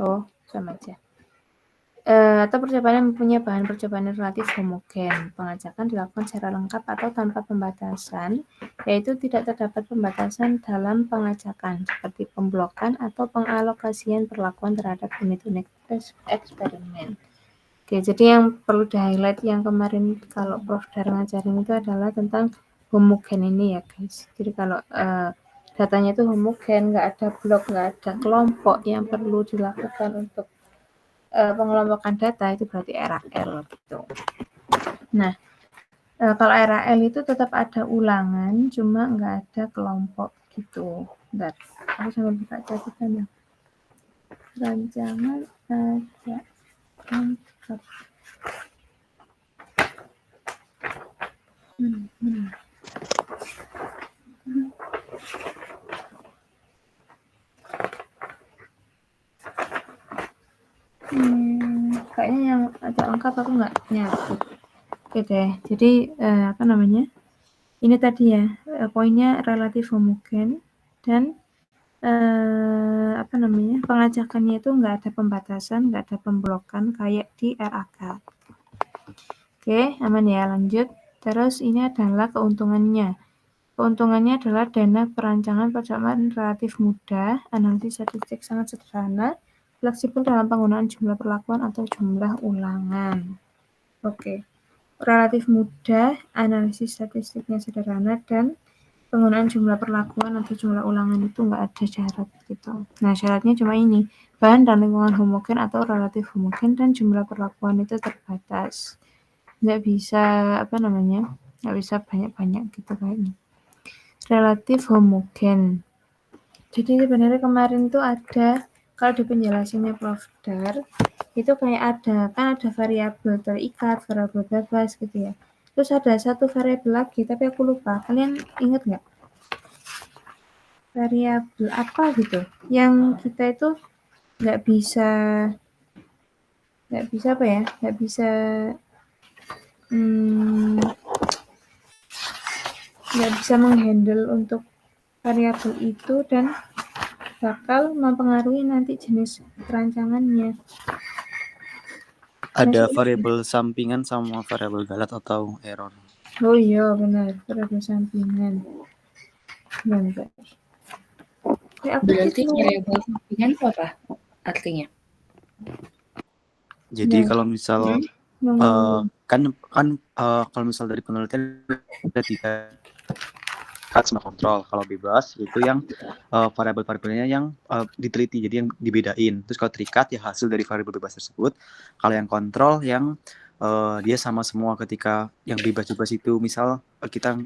Oh, sama aja. Atau percobaan yang mempunyai bahan percobaan yang relatif homogen. Pengajakan dilakukan secara lengkap atau tanpa pembatasan, yaitu tidak terdapat pembatasan dalam pengajakan, seperti pemblokan atau pengalokasian perlakuan terhadap unit-unit eksperimen. Oke, jadi yang perlu di-highlight yang kemarin kalau Prof. Dar ngajarin itu adalah tentang homogen ini ya guys. Jadi kalau datanya itu homogen, nggak ada blok, nggak ada kelompok yang perlu dilakukan untuk pengelompokan data, itu berarti RAL gitu. Nah, kalau RAL itu tetap ada ulangan, cuma nggak ada kelompok gitu. Bentar, aku sambil buka catatan ya. Rancangan ada lengkap. Kayaknya yang ada lengkap aku nggak nyatet. Oke deh, jadi apa namanya? Ini tadi ya, poinnya relatif homogen dan apa namanya, pengajakannya itu nggak ada pembatasan, nggak ada pemblokan kayak di RAK. Oke, aman ya, lanjut. Terus ini adalah keuntungannya. Keuntungannya adalah dana perancangan percobaan relatif mudah, analisis statistik sangat sederhana, fleksibel dalam penggunaan jumlah perlakuan atau jumlah ulangan. Oke, relatif mudah, analisis statistiknya sederhana, dan penggunaan jumlah perlakuan atau jumlah ulangan itu nggak ada syarat gitu. Nah, syaratnya cuma ini, bahan dan lingkungan homogen atau relatif homogen dan jumlah perlakuan itu terbatas. Nggak bisa, apa namanya, nggak bisa banyak-banyak gitu kayaknya. Relatif homogen. Jadi sebenarnya kemarin tuh ada, kalau di penjelasannya Prof. Dar, itu kayak kan ada variabel terikat, variabel bebas gitu ya. Terus ada satu variabel lagi, tapi aku lupa. Kalian ingat nggak? Variabel apa gitu? Yang kita itu nggak bisa apa ya? Nggak bisa nggak bisa menghandle untuk variabel itu dan bakal mempengaruhi nanti jenis perancangannya. Ada variabel sampingan sama variabel galat atau error. Oh iya benar, variabel sampingan. Bentar. Berarti variabel sampingan itu apa artinya? Jadi kalau misal kan kalau misal dari penelitian ada 3 sama kontrol. Kalau bebas itu yang variabel-variabelnya yang diteliti, jadi yang dibedain. Terus kalau terikat ya hasil dari variabel bebas tersebut. Kalau yang kontrol yang dia sama semua ketika yang bebas-bebas itu, misal kita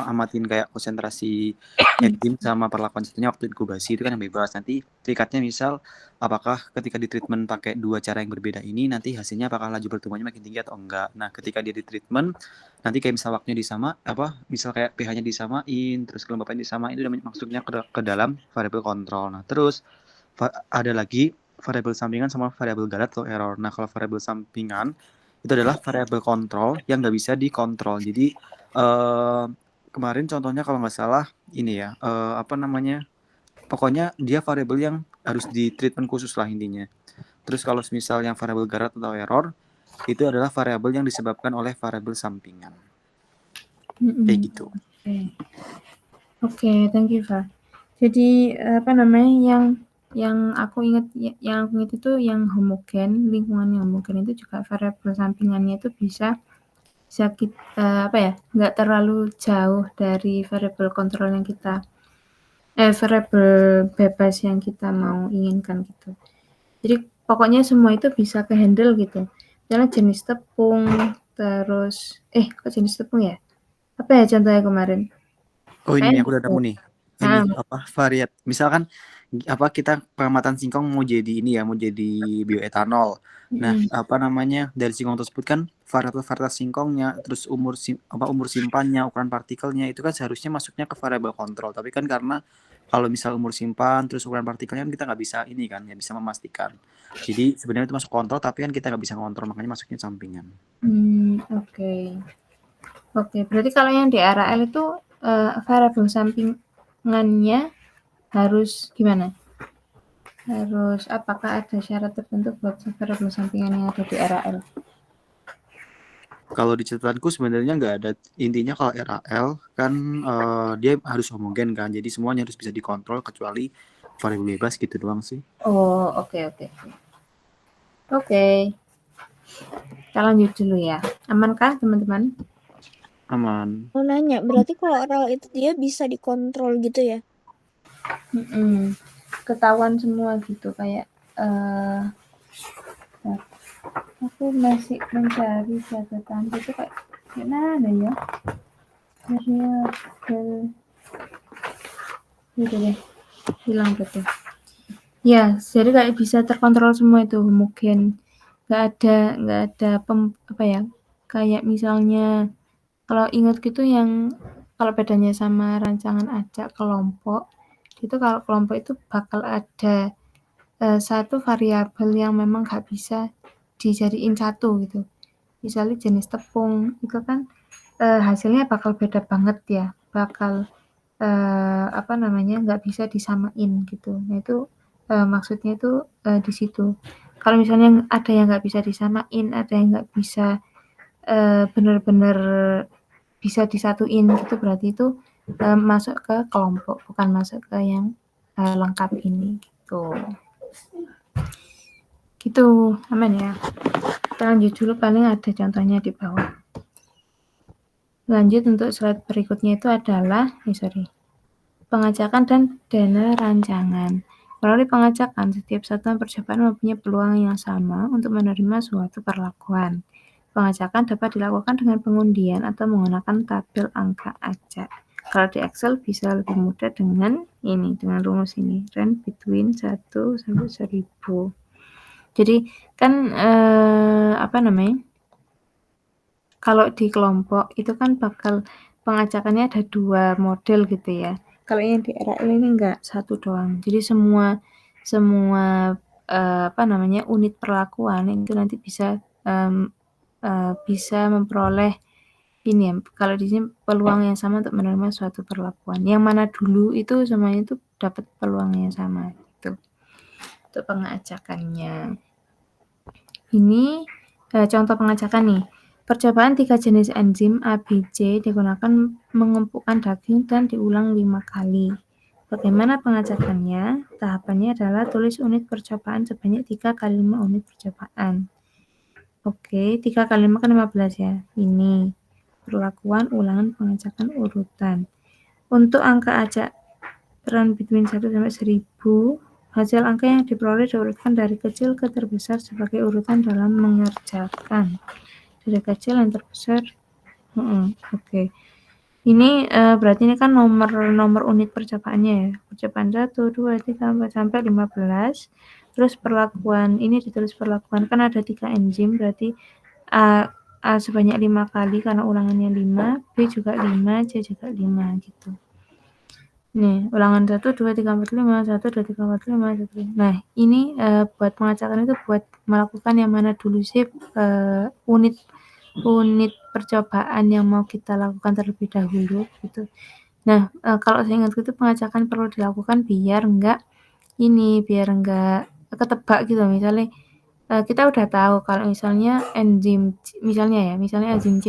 amatin kayak konsentrasi enzim sama perlakuan satunya waktu inkubasi, itu kan yang bebas. Nanti terikatnya misal apakah ketika di treatment pakai 2 cara yang berbeda ini nanti hasilnya apakah laju pertumbuhannya makin tinggi atau enggak. Nah, ketika dia di treatment nanti kayak misal waktunya misal kayak pH-nya disamain, terus kelembapannya disamain, itu maksudnya ke dalam variabel kontrol. Nah, terus ada lagi variabel sampingan sama variabel galat atau error. Nah, kalau variabel sampingan itu adalah variabel kontrol yang nggak bisa dikontrol. Jadi kemarin contohnya kalau nggak salah ini ya, pokoknya dia variabel yang harus di treatment khusus lah intinya. Terus kalau misal yang variabel galat atau error itu adalah variabel yang disebabkan oleh variabel sampingan. Kayak gitu. Oke, thank you, Fa. Jadi apa namanya yang aku ingat itu yang homogen, lingkungan yang homogen itu juga variabel sampingannya itu bisa nggak terlalu jauh dari variabel kontrol yang kita variabel bebas yang kita mau inginkan gitu. Jadi pokoknya semua itu bisa ke-handle gitu. Misalnya jenis tepung, terus kok jenis tepung ya? Apa ya contohnya kemarin? Oh ini aku udah nemu nih. Ini variat. Misalkan kita pengamatan singkong mau jadi bioetanol. Nah, dari singkong tersebut kan varietas singkongnya, terus umur simpannya, ukuran partikelnya itu kan seharusnya masuknya ke variabel kontrol. Tapi kan karena kalau misal umur simpan terus ukuran partikelnya kan kita nggak bisa nggak bisa memastikan. Jadi sebenarnya itu masuk kontrol tapi kan kita nggak bisa kontrol, makanya masuknya sampingan. Oke, berarti kalau yang di RAL itu variabel sampingannya harus gimana? Harus apakah ada syarat tertentu buat variabel sampingan yang ada di RAL? Kalau di catatanku sebenarnya nggak ada. Intinya kalau RAL kan dia harus homogen kan, jadi semuanya harus bisa dikontrol kecuali variabel bebas gitu doang sih. Oh, oke. Kita lanjut dulu ya. Amankah teman-teman? Aman. Mau nanya, berarti kalau RAL itu dia bisa dikontrol gitu ya? Ketahuan semua gitu kayak aku masih mencari catatan itu kayak gimana ya? Variabel gitu deh, hilang gitu. Ya, jadi kayak bisa terkontrol semua itu homogen. Nggak ada kayak misalnya kalau ingat gitu yang kalau bedanya sama rancangan acak kelompok, itu kalau kelompok itu bakal ada satu variabel yang memang nggak bisa dijadiin satu gitu. Misalnya jenis tepung itu kan hasilnya bakal beda banget ya, bakal nggak bisa disamain gitu. Nah itu maksudnya itu di situ. Kalau misalnya ada yang nggak bisa disamain, ada yang nggak bisa benar-benar bisa disatuin gitu, berarti itu masuk ke kelompok, bukan masuk ke yang lengkap ini gitu. Gitu, aman ya. Kita lanjut dulu, paling ada contohnya di bawah. Lanjut untuk slide berikutnya itu adalah pengacakan dan dana rancangan. Melalui pengacakan, setiap satuan percobaan mempunyai peluang yang sama untuk menerima suatu perlakuan. Pengacakan dapat dilakukan dengan pengundian atau menggunakan tabel angka acak. Kalau di Excel bisa lebih mudah dengan rumus ini, range between 1 sampai 1000. Jadi kan kalau di kelompok itu kan bakal pengacakannya ada 2 model gitu ya. Kalau yang di RAL ini enggak, 1 doang. Jadi semua unit perlakuan itu nanti bisa memperoleh ini ya, kalau di sini peluang yang sama untuk menerima suatu perlakuan. Yang mana dulu itu semuanya itu dapat peluang yang sama gitu. Untuk pengacakannya. Ini contoh pengacakan nih. Percobaan 3 jenis enzim A, B, C digunakan mengumpulkan daging dan diulang 5 kali. Bagaimana pengacakannya? Tahapannya adalah tulis unit percobaan sebanyak 3 kali 5 unit percobaan. Oke, 3 kali 5 kan 15 ya. Ini perlakuan ulangan pengacakan urutan. Untuk angka acak range between 1 sampai 1000, hasil angka yang diperoleh diurutkan dari kecil ke terbesar sebagai urutan dalam mengerjakan. Dari kecil yang terbesar. Oke. Ini berarti ini kan nomor unit percobaannya ya. Percobaan 1, 2, 3, 4 sampai 15. Terus perlakuan, ini ditulis perlakuan kan ada 3 enzim, berarti A sebanyak 5 kali karena ulangannya 5, B juga 5, C juga 5 gitu. Nih, ulangan 1, 2, 3, 4, 5, 1, 2, 3, 4, 5, 1. Nah, ini buat pengacakan itu buat melakukan yang mana dulu sih unit percobaan yang mau kita lakukan terlebih dahulu gitu. Nah, kalau saya ingat itu pengacakan perlu dilakukan biar enggak ketebak gitu. Misalnya kita udah tahu kalau misalnya enzim C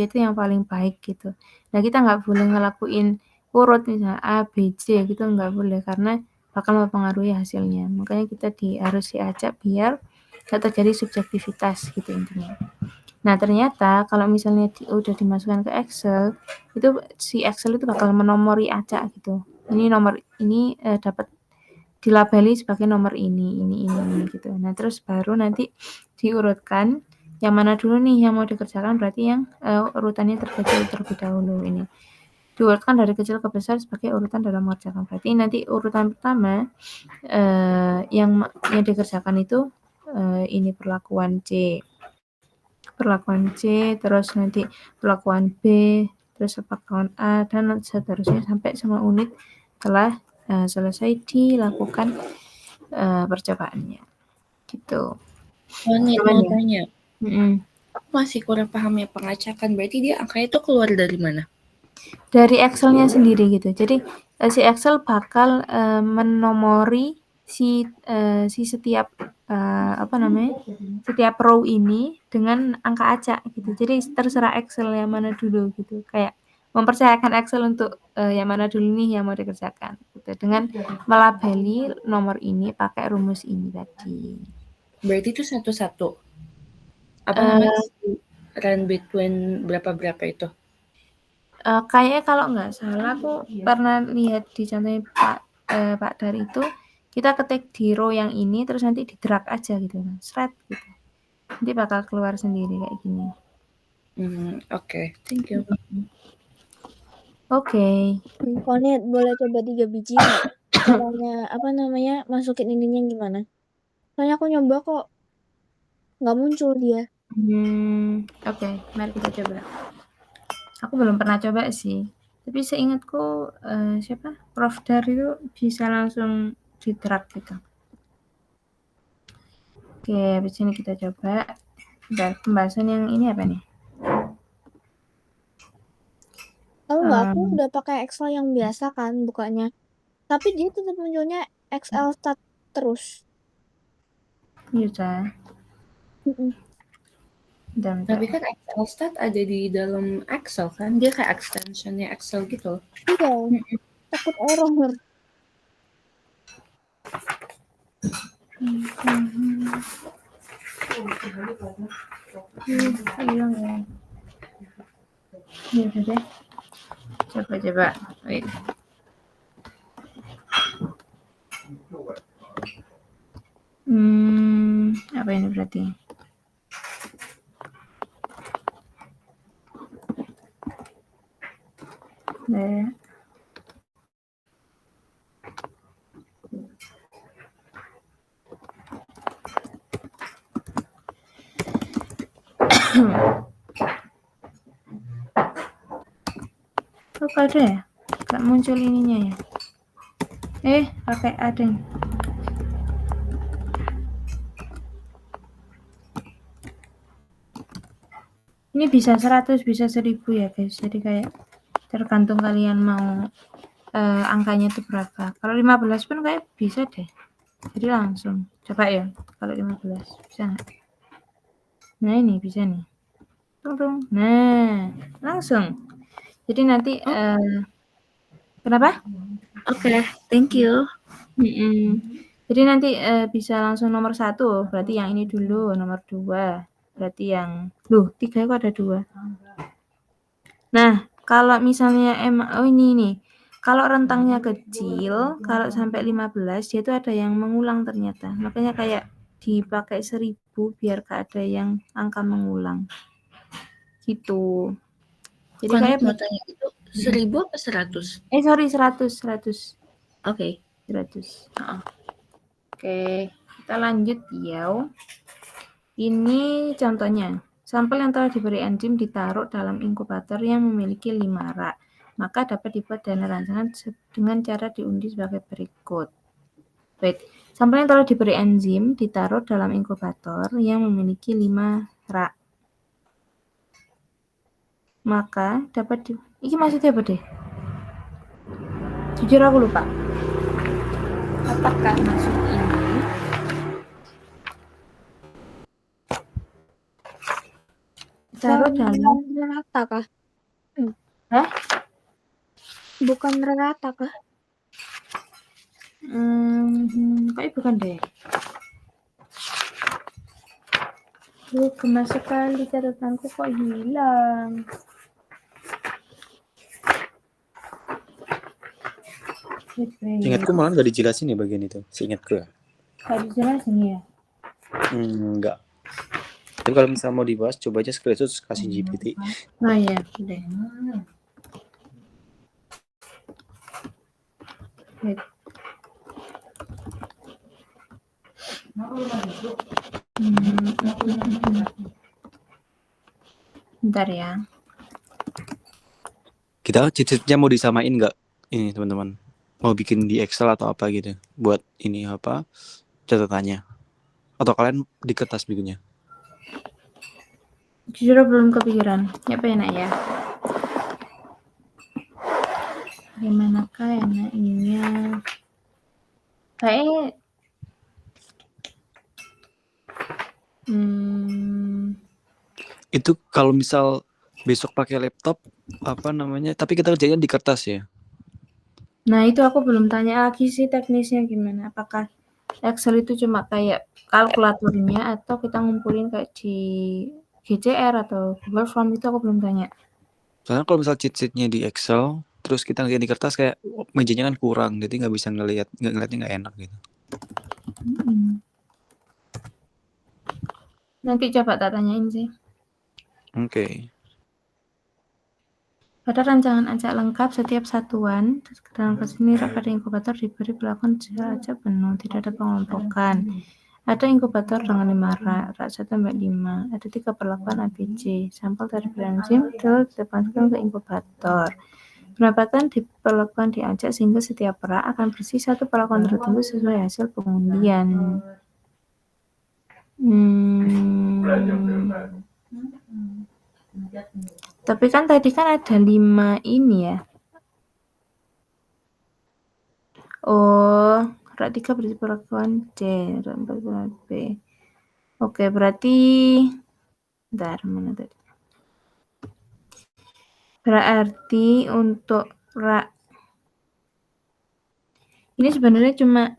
itu yang paling baik gitu. Nah, kita nggak boleh ngelakuin urut misalnya A, B, C gitu, nggak boleh karena bakal mempengaruhi hasilnya. Makanya kita harus diacak biar nggak terjadi subjektivitas gitu intinya. Nah, ternyata kalau misalnya udah dimasukkan ke Excel, itu si Excel itu bakal menomori acak gitu. Ini nomor ini dapat dilabeli sebagai nomor ini gitu. Nah, terus baru nanti diurutkan yang mana dulu nih yang mau dikerjakan, berarti yang urutannya terkecil terlebih dahulu ini. Diurutkan dari kecil ke besar sebagai urutan dalam mengerjakan. Berarti nanti urutan pertama yang dikerjakan itu ini perlakuan C, terus nanti perlakuan B, terus perlakuan A, dan seterusnya sampai semua unit telah selesai dilakukan percobaannya gitu. Nih, mau tanya. Aku masih kurang paham ya pengacakan. Berarti dia angkanya itu keluar dari mana? Dari Excel-nya sendiri gitu. Jadi si Excel bakal menomori si setiap setiap row ini dengan angka acak gitu. Jadi terserah Excel yang mana dulu gitu. Kayak mempercayakan Excel untuk yang mana dulu nih yang mau dikerjakan gitu. Dengan melabeli nomor ini pakai rumus ini tadi. Berarti itu satu-satu. Apa namanya? Run between berapa-berapa itu? Kayaknya kalau nggak salah aku pernah lihat di contohnya Pak Dari itu kita ketik di row yang ini terus nanti di drag aja gitu kan, shred gitu. Nanti bakal keluar sendiri kayak gini. Oke, thank you. Oke. Konet boleh coba 3 biji nggak? Caranya masukin ininya gimana? Soalnya aku nyoba kok nggak muncul dia. Oke, mari kita coba. Aku belum pernah coba sih. Tapi seingatku siapa? Prof Dar itu bisa langsung di drag gitu. Oke, habis ini kita coba. Dan pembahasan yang ini apa nih? Tahu nggak, aku udah pakai Excel yang biasa kan bukanya. Tapi dia tetap munculnya Excel stat terus. Iya, Tapi kan Excel stat ada di dalam Excel kan? Dia kayak extensionnya Excel gitu. Iya, takut error. Hilang ya. Ya udah deh. Coba. Wait. Apa ini berarti? Nah. Kok ada ya? Gak muncul ininya ya? Pakai ada. Ini bisa 100, bisa 1000 ya guys. Jadi kayak tergantung kalian mau angkanya itu berapa. Kalau 15 pun kayak bisa deh. Jadi langsung. Coba ya. Kalau 15 bisa nggak? Nah ini bisa nih. Tung. Nah langsung. Jadi nanti kenapa? Oke, thank you. Jadi nanti bisa langsung nomor 1, berarti yang ini dulu, nomor 2, berarti yang 3 kok ada 2. Nah, kalau misalnya ini nih, kalau rentangnya kecil, kalau sampai 15 dia itu ada yang mengulang ternyata. Makanya kayak dipakai 1000 biar gak ada yang angka mengulang. Gitu. Jadi kayak mau tanya itu 1000 apa 100? Sorry 100. Oke. 100. Oke, kita lanjut ya. Ini contohnya. Sampel yang telah diberi enzim ditaruh dalam inkubator yang memiliki 5 rak. Maka dapat dibuat dana rancangan dengan cara diundi sebagai berikut. Sampel yang telah diberi enzim ditaruh dalam inkubator yang memiliki 5 rak. Maka dapat ini maksudnya apa deh? Jujur aku lupa. Apakah maksud ini taruh dalam rata kah? Hah? Bukan rata kah? Kayaknya bukan deh. Gemas sekali catatanku kok hilang. Ingatku malah nggak dijelasin ya bagian itu. Seingatku ya. Nggak dijelasin ya? Enggak. Tapi kalau misalnya mau dibahas, coba aja screenshot kasih GPT. Nah ya, udah. Bentar ya. Kita cita-citanya mau disamain nggak? Ini teman-teman. Mau bikin di Excel atau apa gitu. Buat ini apa catatannya. Atau kalian di kertas bikinnya? Jujur belum kepikiran. Ya apa enak ya? Bagaimanakah enaknya? Kayaknya Itu kalau misal besok pakai laptop tapi kita kerjanya di kertas ya. Nah, itu aku belum tanya lagi sih teknisnya gimana. Apakah Excel itu cuma kayak kalkulatornya atau kita ngumpulin kayak di GCR atau Google Form, itu aku belum tanya. Soalnya kalau misal cheat sheet-nya di Excel, terus kita ngerjain di kertas kayak mejanya kan kurang, jadi nggak bisa ngeliatnya nggak enak gitu. Nanti coba tak tanyain sih. Oke. Pada rancangan acak lengkap setiap satuan dalam kasus ini rak pada inkubator diberi perlakuan secara acak penuh, tidak ada pengelompokan. Ada inkubator dengan 5 rak 1-5. Ada 3 perlakuan ABC. Sampel dari enzim terus dimasukkan ke inkubator. Penempatan diperlakukan di acak sehingga setiap rak akan bersih satu perlakuan tertentu sesuai hasil pengundian. Tapi kan tadi kan ada 5 ini ya. Oh, rak 3 berarti perlakuan C, rak 4 perlakuan B. Oke, berarti bentar, mana tadi? Berarti untuk rak ini sebenarnya cuma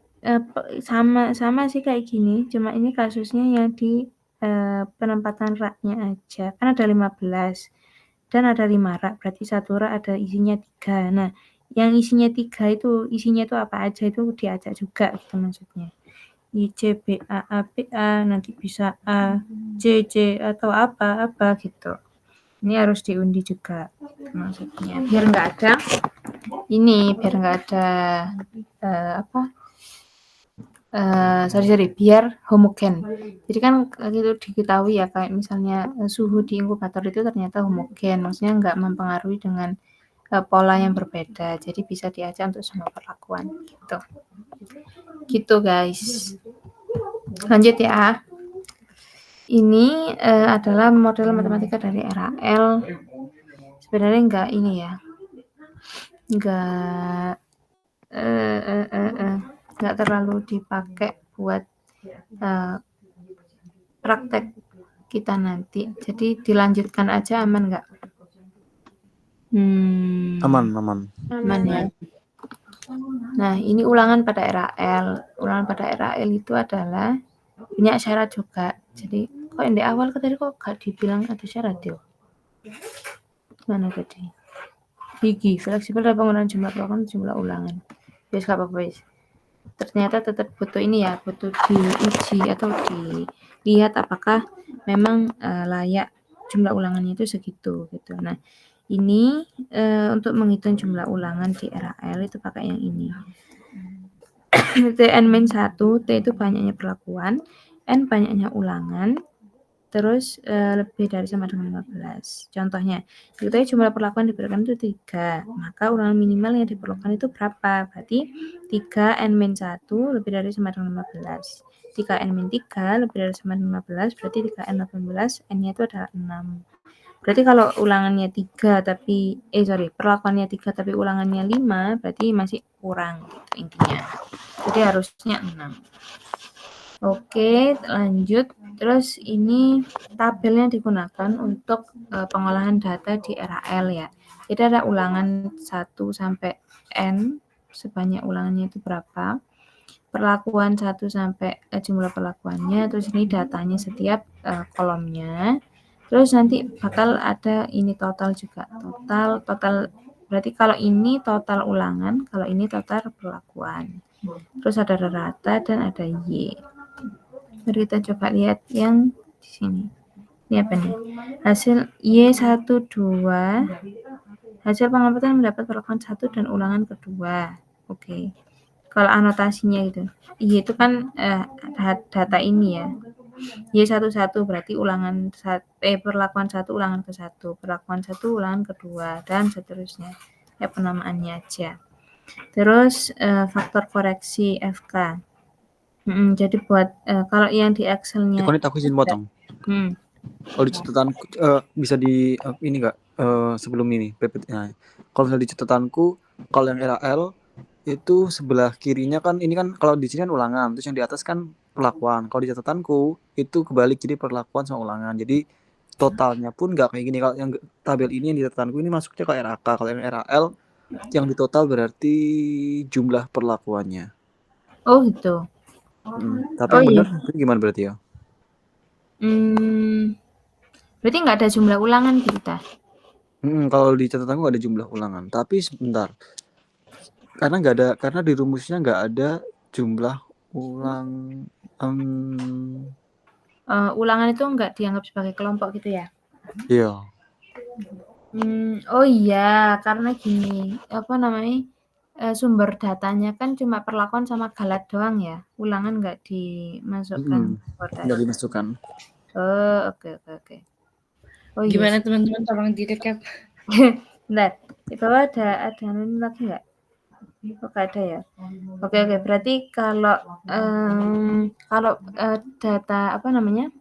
sama sih kayak gini, cuma ini kasusnya yang di penempatan raknya aja. Kan ada 15 dan ada 5 rak, berarti satu rak ada isinya 3. Nah, yang isinya 3 itu isinya itu apa aja itu diacak juga gitu maksudnya. I, C, B, A, B, A, nanti bisa A, C, C, atau apa gitu. Ini harus diundi juga gitu maksudnya. Biar nggak ada biar homogen. Jadi kan gitu diketahui ya kayak misalnya suhu di inkubator itu ternyata homogen, maksudnya nggak mempengaruhi dengan pola yang berbeda. Jadi bisa diacak untuk semua perlakuan gitu. Gitu guys. Lanjut ya. Ini adalah model matematika dari RAL. Sebenarnya enggak ini ya. Enggak terlalu dipakai buat praktek kita nanti. Jadi dilanjutkan aja, aman enggak? Aman ya. Nah, ini ulangan pada RAL. Ulangan pada RAL itu adalah punya syarat juga. Jadi kok yang di awal tadi kok gak dibilang ada syarat ya? Mana tadi? Gigi, fleksibel dalam penggunaan jumlah perlakuan jumlah ulangan. Yes, gak apa-apa guys. Ternyata tetap butuh ini ya, butuh diuji atau dilihat apakah memang layak jumlah ulangannya itu segitu gitu. Nah, ini untuk menghitung jumlah ulangan di RAL itu pakai yang ini. Tn-1, T itu banyaknya perlakuan, N banyaknya ulangan, terus lebih dari sama dengan 15. Contohnya, diketahui jumlah perlakuan diberikan itu 3, maka ulangan minimal yang diperlukan itu berapa? Berarti 3n-1 lebih dari sama dengan 15. 3n-3 lebih dari sama dengan 15, berarti 3n-18, n-nya itu adalah 6. Berarti kalau ulangannya 3 tapi perlakuannya 3 tapi ulangannya 5, berarti masih kurang gitu, intinya. Jadi harusnya 6. Oke, lanjut. Terus ini tabelnya digunakan untuk pengolahan data di RAL ya. Jadi ada ulangan 1 sampai N, sebanyak ulangannya itu berapa. Perlakuan 1 sampai jumlah perlakuannya, terus ini datanya setiap kolomnya. Terus nanti bakal ada ini total juga. Total berarti kalau ini total ulangan, kalau ini total perlakuan. Terus ada rata dan ada Y. Mari kita coba lihat yang di sini. Ini apa nih? Hasil Y12. Hasil pengamatan mendapat perlakuan 1 dan ulangan kedua. Oke. Kalau anotasinya gitu. Y itu kan data ini ya. Y11 berarti perlakuan 1 ulangan ke-1, perlakuan 1 ulangan kedua, dan seterusnya. Ya penamaannya aja. Terus faktor koreksi FK. Jadi buat kalau yang di Excel-nya Konit aku izin potong. Kalau di catatanku bisa di ini enggak sebelum ini PPT. Nah, kalau misalnya di catatanku kalau yang RAL itu sebelah kirinya kan ini kan kalau di sini kan ulangan, terus yang di atas kan perlakuan. Kalau di catatanku itu kebalik, jadi perlakuan sama ulangan. Jadi totalnya pun nggak kayak gini. Kalau yang tabel ini yang di catatanku ini masuknya ke RAK. Kalau yang RAL yang di total berarti jumlah perlakuannya. Oh gitu. Tapi Oh yang iya. benar gimana berarti ya? Berarti nggak ada jumlah ulangan kita. Kalau di catatanku nggak ada jumlah ulangan. Tapi sebentar, karena di rumusnya nggak ada jumlah ulang. Ulangan itu nggak dianggap sebagai kelompok gitu ya? Iya. Oh iya, karena gini, apa namanya, sumber datanya kan cuma perlakuan sama galat doang ya, ulangan nggak dimasukkan Nggak tadi. dimasukkan. Oh, oke. Oh iya Gimana sih. teman-teman, tolong di-recap. Bentar, di bawah ada ini lagi nggak? Oh, nggak ada ya? Oke, berarti kalau data apa namanya,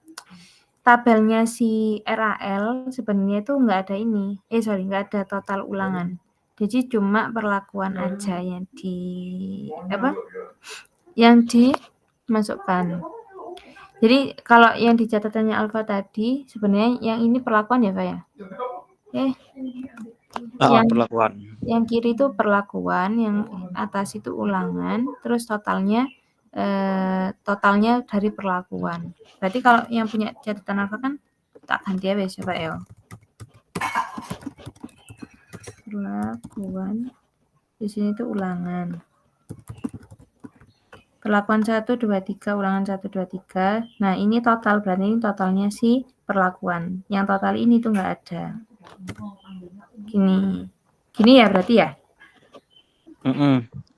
tabelnya si RAL sebenarnya itu nggak ada ini, nggak ada total ulangan. Jadi cuma perlakuan aja yang dimasukkan. Jadi kalau yang di catatannya Alfa tadi sebenarnya yang ini perlakuan ya, Pak ya? Perlakuan. Yang kiri itu perlakuan, yang atas itu ulangan, terus totalnya dari perlakuan. Berarti kalau yang punya catatan Alfa kan tak ganti ya wes Pak ya. Perlakuan. Di sini itu ulangan. Perlakuan 1, 2, 3, ulangan 1, 2, 3. Nah, ini total, berarti ini totalnya si perlakuan. Yang total ini tuh nggak ada. Gini ya berarti ya?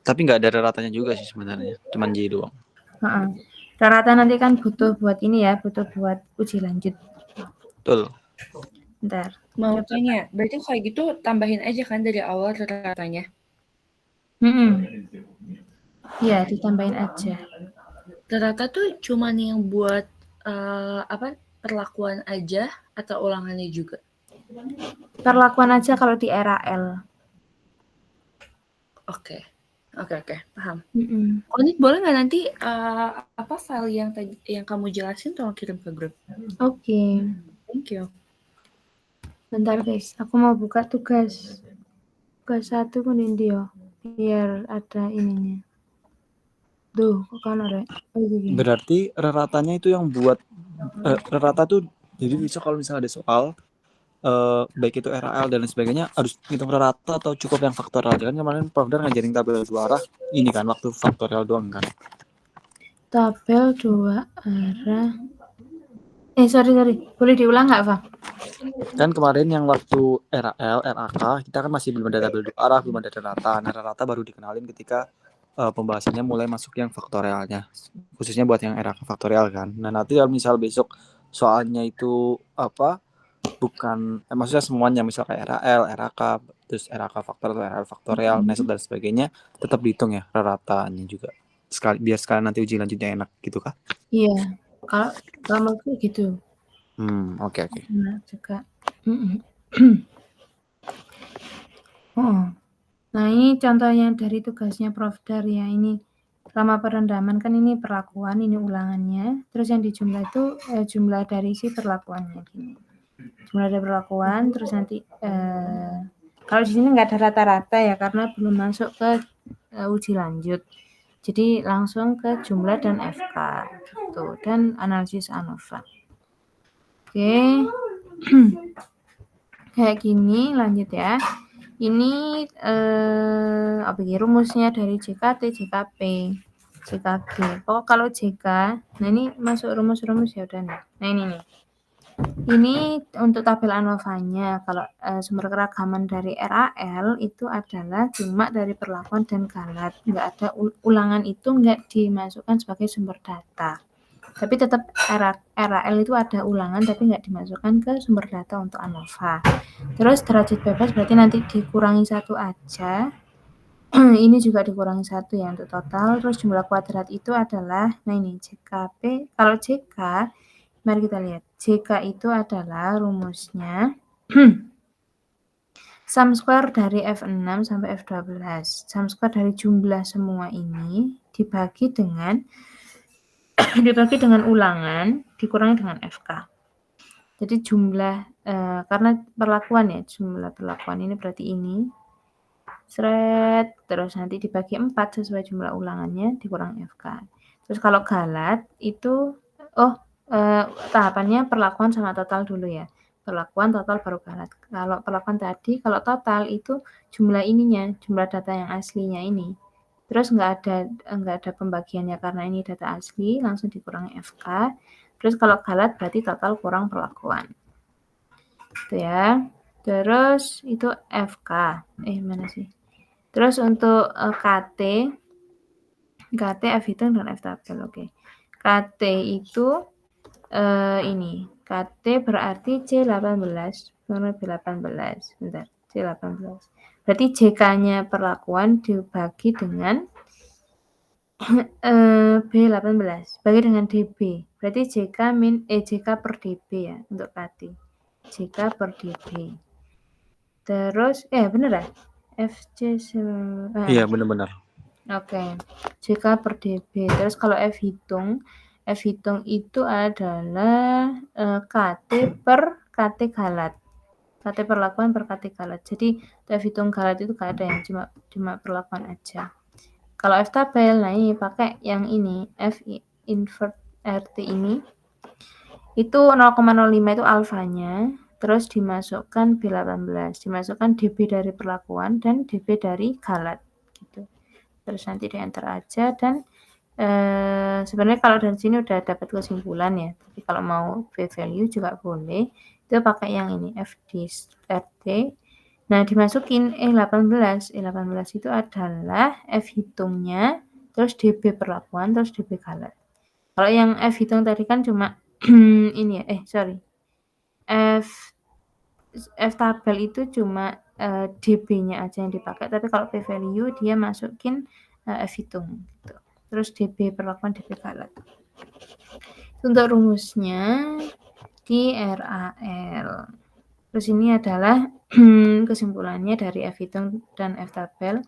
Tapi nggak ada ratanya juga sih sebenarnya, cuman J doang. Rata nanti kan butuh buat ini ya, butuh buat uji lanjut. Betul. Bentar. Mau tanya, berarti kayak gitu tambahin aja kan dari awal ratanya? Iya, ditambahin aja. Rata tuh cuman yang buat perlakuan aja atau ulangannya juga? Perlakuan aja kalau di RAL. Oke, paham. Konit boleh nggak nanti file yang tadi yang kamu jelasin tolong kirim ke grup. Oke. Thank you. Bentar guys, aku mau buka tugas 1 kemudian dia biar ada ininya. Duh, kok kan ada. Berarti ratanya itu yang buat rata tuh, jadi bisa kalau misalnya ada soal baik itu RAL dan sebagainya harus hitung rata atau cukup yang faktorial. Kan kemarin Prof Dan ngajarin tabel 2 arah ini kan waktu faktorial doang kan. Tabel 2 arah. Sorry. Boleh diulang nggak, Pak? Kan kemarin yang waktu RAL, RAK kita kan masih belum ada tabel 2 arah, belum ada rata. Nah, rata baru dikenalin ketika pembahasannya mulai masuk yang faktorialnya, khususnya buat yang RAK faktorial kan. Nah, nanti kalau misal besok soalnya itu bukan maksudnya semuanya, misal kayak RAL, RAK, terus RAK faktorial atau RAL faktorial, nesut dan sebagainya, tetap dihitung ya ratanya juga. Biar sekalian nanti uji lanjutnya enak gitu kah? Iya. Kalau menurutku gitu. Oke. Nah, juga. Nah, ini contoh yang dari tugasnya Prof Dar ya. Ini selama perendaman kan ini perlakuan, ini ulangannya. Terus yang dijumlah itu jumlah dari si perlakuannya gini. Jumlah dari perlakuan, terus nanti kalau di sini nggak ada rata-rata ya karena belum masuk ke uji lanjut. Jadi langsung ke jumlah dan FK gitu dan analisis ANOVA. Oke. Kayak gini lanjut ya. Ini rumusnya dari JKT, JKP, JKG. Kalau JK, nah ini masuk rumus-rumus ya udah nih. Nah ini nih. Ini untuk tabel ANOVA-nya. Kalau sumber keragaman dari RAL itu adalah cuma dari perlakuan dan galat. Nggak ada ulangan, itu nggak dimasukkan sebagai sumber data. Tapi tetap RAL itu ada ulangan tapi nggak dimasukkan ke sumber data untuk ANOVA. Terus derajat bebas berarti nanti dikurangi 1 aja. Ini juga dikurangi 1 ya untuk total. Terus jumlah kuadrat itu adalah, nah ini JKP. Kalau JK, mari kita lihat. JK itu adalah rumusnya sum square dari F6 sampai F12. Sum square dari jumlah semua ini dibagi dengan dibagi dengan ulangan dikurangi dengan FK. Jadi jumlah karena perlakuan ya, jumlah perlakuan ini berarti ini terus nanti dibagi 4 sesuai jumlah ulangannya dikurang FK. Terus kalau galat itu tahapannya perlakuan sama total dulu ya. Perlakuan, total, baru galat. Kalau perlakuan tadi, kalau total itu jumlah ininya, jumlah data yang aslinya ini. Terus nggak ada pembagiannya karena ini data asli, langsung dikurangi FK. Terus kalau galat berarti total kurang perlakuan. Itu ya. Terus itu FK. Mana sih? Terus untuk KT F hitung dan F tabel. Oke. KT itu ini. KT berarti C18. B18. Bentar. C18. Berarti JK-nya perlakuan dibagi dengan B18. Bagi dengan DB. Berarti JK per DB ya untuk KT. JK per DB. Terus bener ya? FC Iya, benar-benar. Oke. JK per DB. Terus kalau F hitung itu adalah KT per KT galat. KT perlakuan per KT galat. Jadi F hitung galat itu gak ada yang cuma perlakuan aja. Kalau F tabel, nah ini pakai yang ini, F invert RT ini. Itu 0,05 itu alfanya. Terus dimasukkan B18, dimasukkan DB dari perlakuan dan DB dari galat gitu. Terus nanti di enter aja dan sebenarnya kalau dari sini udah dapat kesimpulan ya. Tapi kalau mau p-value juga boleh. Itu pakai yang ini F RT. Nah, dimasukin E18. E18 itu adalah F hitungnya, terus DB perlakuan, terus DB galat. Kalau yang F hitung tadi kan cuma ini ya, F tabel itu cuma DB-nya aja yang dipakai, tapi kalau p-value dia masukin F hitung gitu. Terus DB perlakuan, DB galat. Untuk rumusnya di RAL. Terus ini adalah kesimpulannya dari F hitung dan F tabel.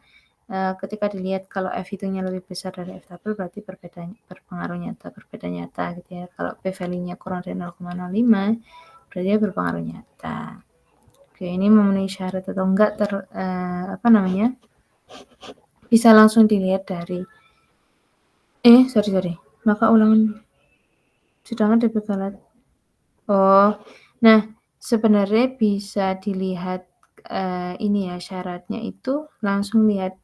Ketika dilihat kalau F hitungnya lebih besar dari F tabel berarti berpengaruh nyata, berbeda nyata gitu ya. Kalau p-value-nya kurang dari 0,05 berarti dia berpengaruh nyata. Oke, ini memenuhi syarat atau enggak bisa langsung dilihat dari maka ulangan sedangkan DB galat. Nah sebenarnya bisa dilihat ini ya syaratnya itu langsung lihat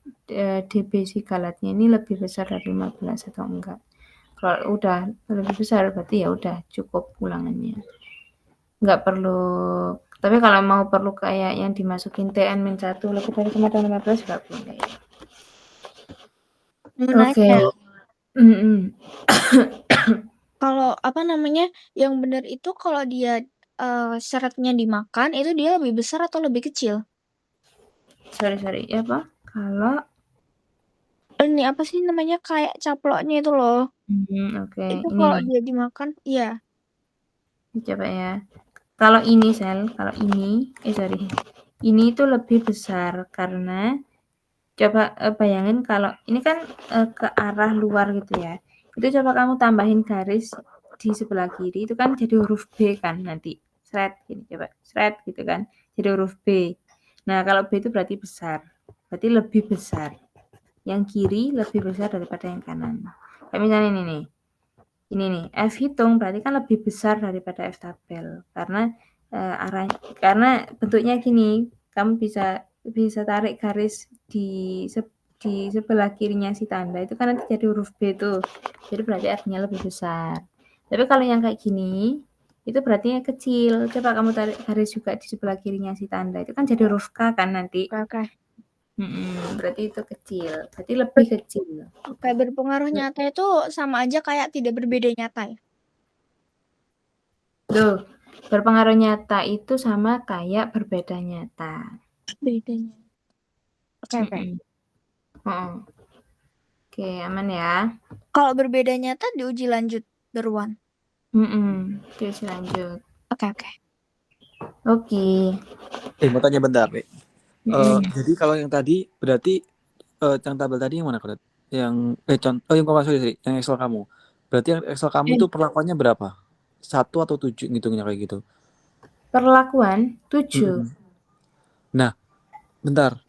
DB si galatnya ini lebih besar dari 15 atau enggak. Kalau udah lebih besar berarti ya udah cukup ulangannya. Enggak perlu, tapi kalau mau perlu kayak yang dimasukin TN-1 lebih dari 15 juga boleh. Oke. Kalau yang benar itu kalau dia syaratnya dimakan itu dia lebih besar atau lebih kecil? Sorry, apa? Kalau ini apa sih namanya kayak caploknya itu loh. Oke. Itu Ini kalau nih. dia dimakan, iya. Coba ya. Kalau ini ini itu lebih besar karena coba bayangin kalau ini kan ke arah luar gitu ya. Itu coba kamu tambahin garis di sebelah kiri itu kan jadi huruf B kan nanti. Shred gini coba. Shred gitu kan. Jadi huruf B. Nah, kalau B itu berarti besar. Berarti lebih besar. Yang kiri lebih besar daripada yang kanan. Kayak misalnya ini nih. Ini nih, F hitung berarti kan lebih besar daripada F tabel. Karena karena bentuknya gini. Kamu bisa tarik garis di sebelah kirinya si tanda itu kan nanti jadi huruf B tuh. Jadi berarti artinya lebih besar. Tapi kalau yang kayak gini itu berarti yang kecil. Coba kamu tarik garis juga di sebelah kirinya si tanda itu kan jadi huruf K kan nanti. Oke. Berarti itu kecil. Berarti lebih kecil. Kayak berpengaruh nyata itu sama aja kayak tidak berbeda nyata ya? Tuh, berpengaruh nyata itu sama kayak berbeda nyata. Bedanya. Oke. Oke, aman ya. Kalau berbeda nyata diuji lanjut, Derwan. Diuji lanjut. Oke. Mau tanya bentar, Nek. Jadi kalau yang tadi berarti yang tabel tadi yang mana, Kret? Yang yang Excel kamu. Berarti yang Excel kamu itu perlakuannya berapa? 1 atau 7 ngitungnya kayak gitu? Perlakuan 7. Nah, bentar.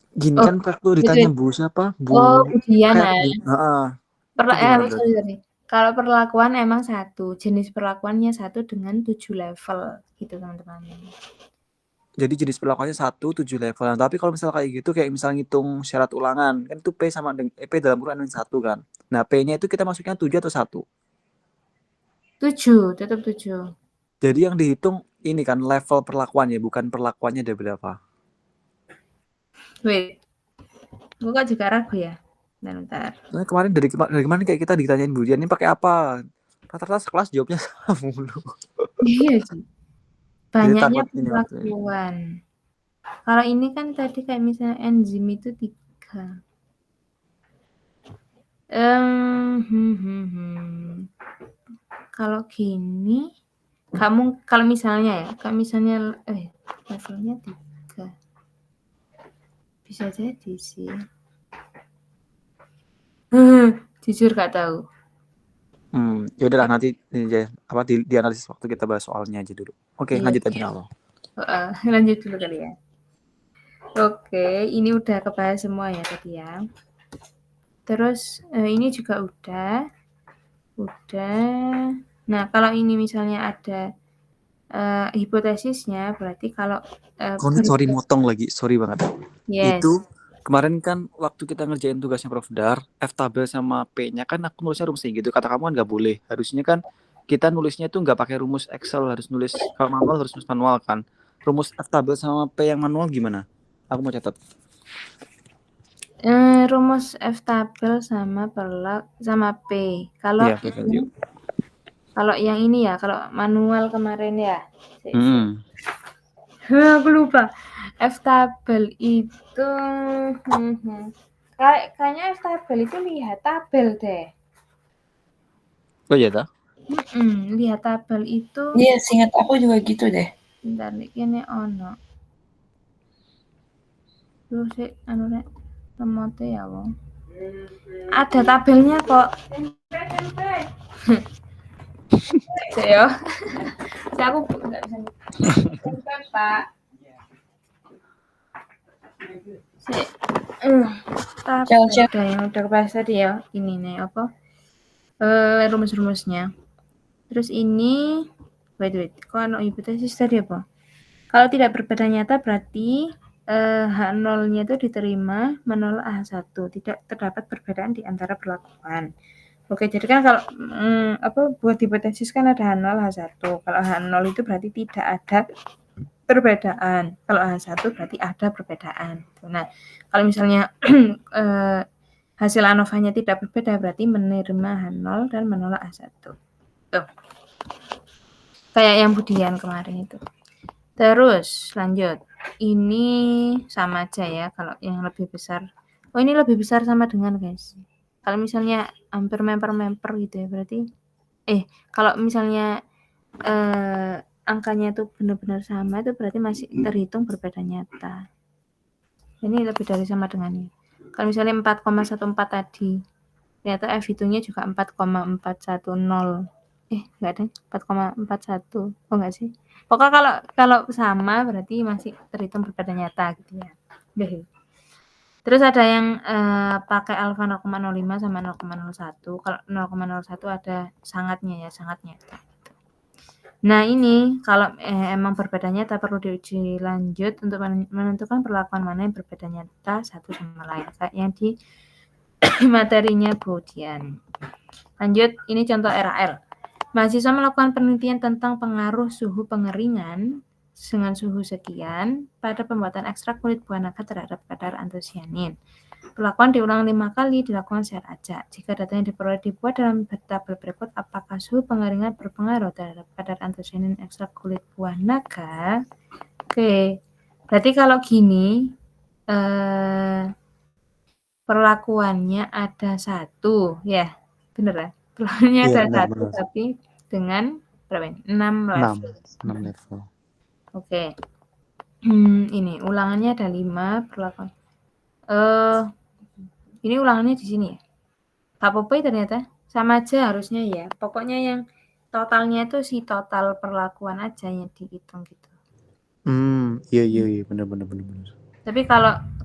Gini Oh, kan waktu ditanya betul. Bu siapa? Oh, Bu Diana. Kat. Itu gimana berarti? Sorry. Kalau perlakuan emang 1, jenis perlakuannya 1 dengan 7 level gitu teman-teman. Jadi jenis perlakuannya 1, 7 level. Nah, tapi kalau misalnya kayak gitu, kayak misalnya ngitung syarat ulangan, kan itu P sama dengan P dalam kurung dengan 1 kan. Nah, P-nya itu kita masuknya 7 atau 1? 7, tetap 7. Jadi yang dihitung ini kan level perlakuannya, bukan perlakuannya ada berapa. Wait. Gue kok juga ragu ya. Bentar. Nah, kemarin dari kemarin kayak kita ditanyain Bu Dian ini pakai apa? Rata-rata sekelas jawabnya salah mulu. Iya sih. Jadi Banyaknya takut ini waktunya. perlakuan. Kalau ini kan tadi kayak misalnya enzim itu 3. Kalau gini, kamu kalau misalnya levelnya 3. Bisa jadi sih. Jujur gak tahu. Ya udahlah nanti dianalisis waktu kita bahas soalnya aja dulu. Oke, lanjut aja Allah. Lanjut dulu kali ya. Oke, ini udah kebahas semua ya tadi ya. Terus ini juga udah. Nah, kalau ini misalnya ada hipotesisnya, berarti kalau Sorry motong lagi, sorry banget. Yes. Itu kemarin kan waktu kita ngerjain tugasnya Prof Dar, F tabel sama P-nya kan aku nulisnya rumusnya gitu. Kata kamu kan nggak boleh. Harusnya kan kita nulisnya tuh nggak pakai rumus Excel, harus nulis kalau manual harus nulis manual kan. Rumus F tabel sama P yang manual gimana? Aku mau catat. Rumus F tabel sama P. Kalau Iya, P value. Kalau yang ini ya, kalau manual kemarin ya. Aku lupa. F tabel itu kayaknya F tabel itu lihat tabel deh. Oh iya dah. Lihat tabel itu. Iya, seingat aku juga gitu deh. Bentar ini ono. Terus sih anu rek remote ya, Wong. Ada tabelnya kok. Yo. Aku enggak bisa. Pak. Tabel yang udah kebahas tadi ya. Ini nih apa? Rumus-rumusnya. Terus ini wait. Kok ada hipotesis tadi apa? Kalau tidak berbeda nyata berarti H0-nya itu diterima menolak H1. Tidak terdapat perbedaan di antara perlakuan. Oke, jadi kan kalau buat hipotesis kan ada H0, H1. Kalau H0 itu berarti tidak ada perbedaan. Kalau H1 berarti ada perbedaan. Nah, kalau misalnya hasil ANOVA-nya tidak berbeda berarti menerima H0 dan menolak H1. Tuh. Kayak yang Budian kemarin itu. Terus lanjut. Ini sama aja ya kalau yang lebih besar. Oh, ini lebih besar sama dengan guys. Kalau misalnya hampir memper gitu ya berarti kalau misalnya angkanya itu benar-benar sama itu berarti masih terhitung berbeda nyata. Ini lebih dari sama dengannya. Kalau misalnya 4,14 tadi, ternyata F hitungnya juga 4,410. Enggak ada 4,41. Oh enggak sih? Pokoknya kalau sama berarti masih terhitung berbeda nyata gitu ya. Terus ada yang pakai alfa 0,05 sama 0,01. Kalau 0,01 ada sangatnya. Nah, ini kalau emang berbeda nyata perlu diuji lanjut untuk menentukan perlakuan mana yang berbeda nyata satu sama lain. Kayak yang di materinya Budian. Lanjut, ini contoh RAL. Mahasiswa melakukan penelitian tentang pengaruh suhu pengeringan dengan suhu sekian pada pembuatan ekstrak kulit buah naga terhadap kadar antosianin. Perlakuan diulang 5 kali, dilakukan secara acak. Jika datanya diperoleh dibuat dalam tabel berikut, apakah suhu pengeringan berpengaruh terhadap kadar antosianin ekstrak kulit buah naga? Oke, berarti kalau gini perlakuannya ada 1 ya, bener ya? Perlakuannya ada 1 tapi dengan berapa ini? 6 level. 6 level. Oke. Ini ulangannya ada 5 perlakuan. Ini ulangannya di sini ya. Kak Popeye ternyata. Sama aja harusnya ya. Pokoknya yang totalnya itu si total perlakuan aja yang dihitung gitu. Iya, benar. Tapi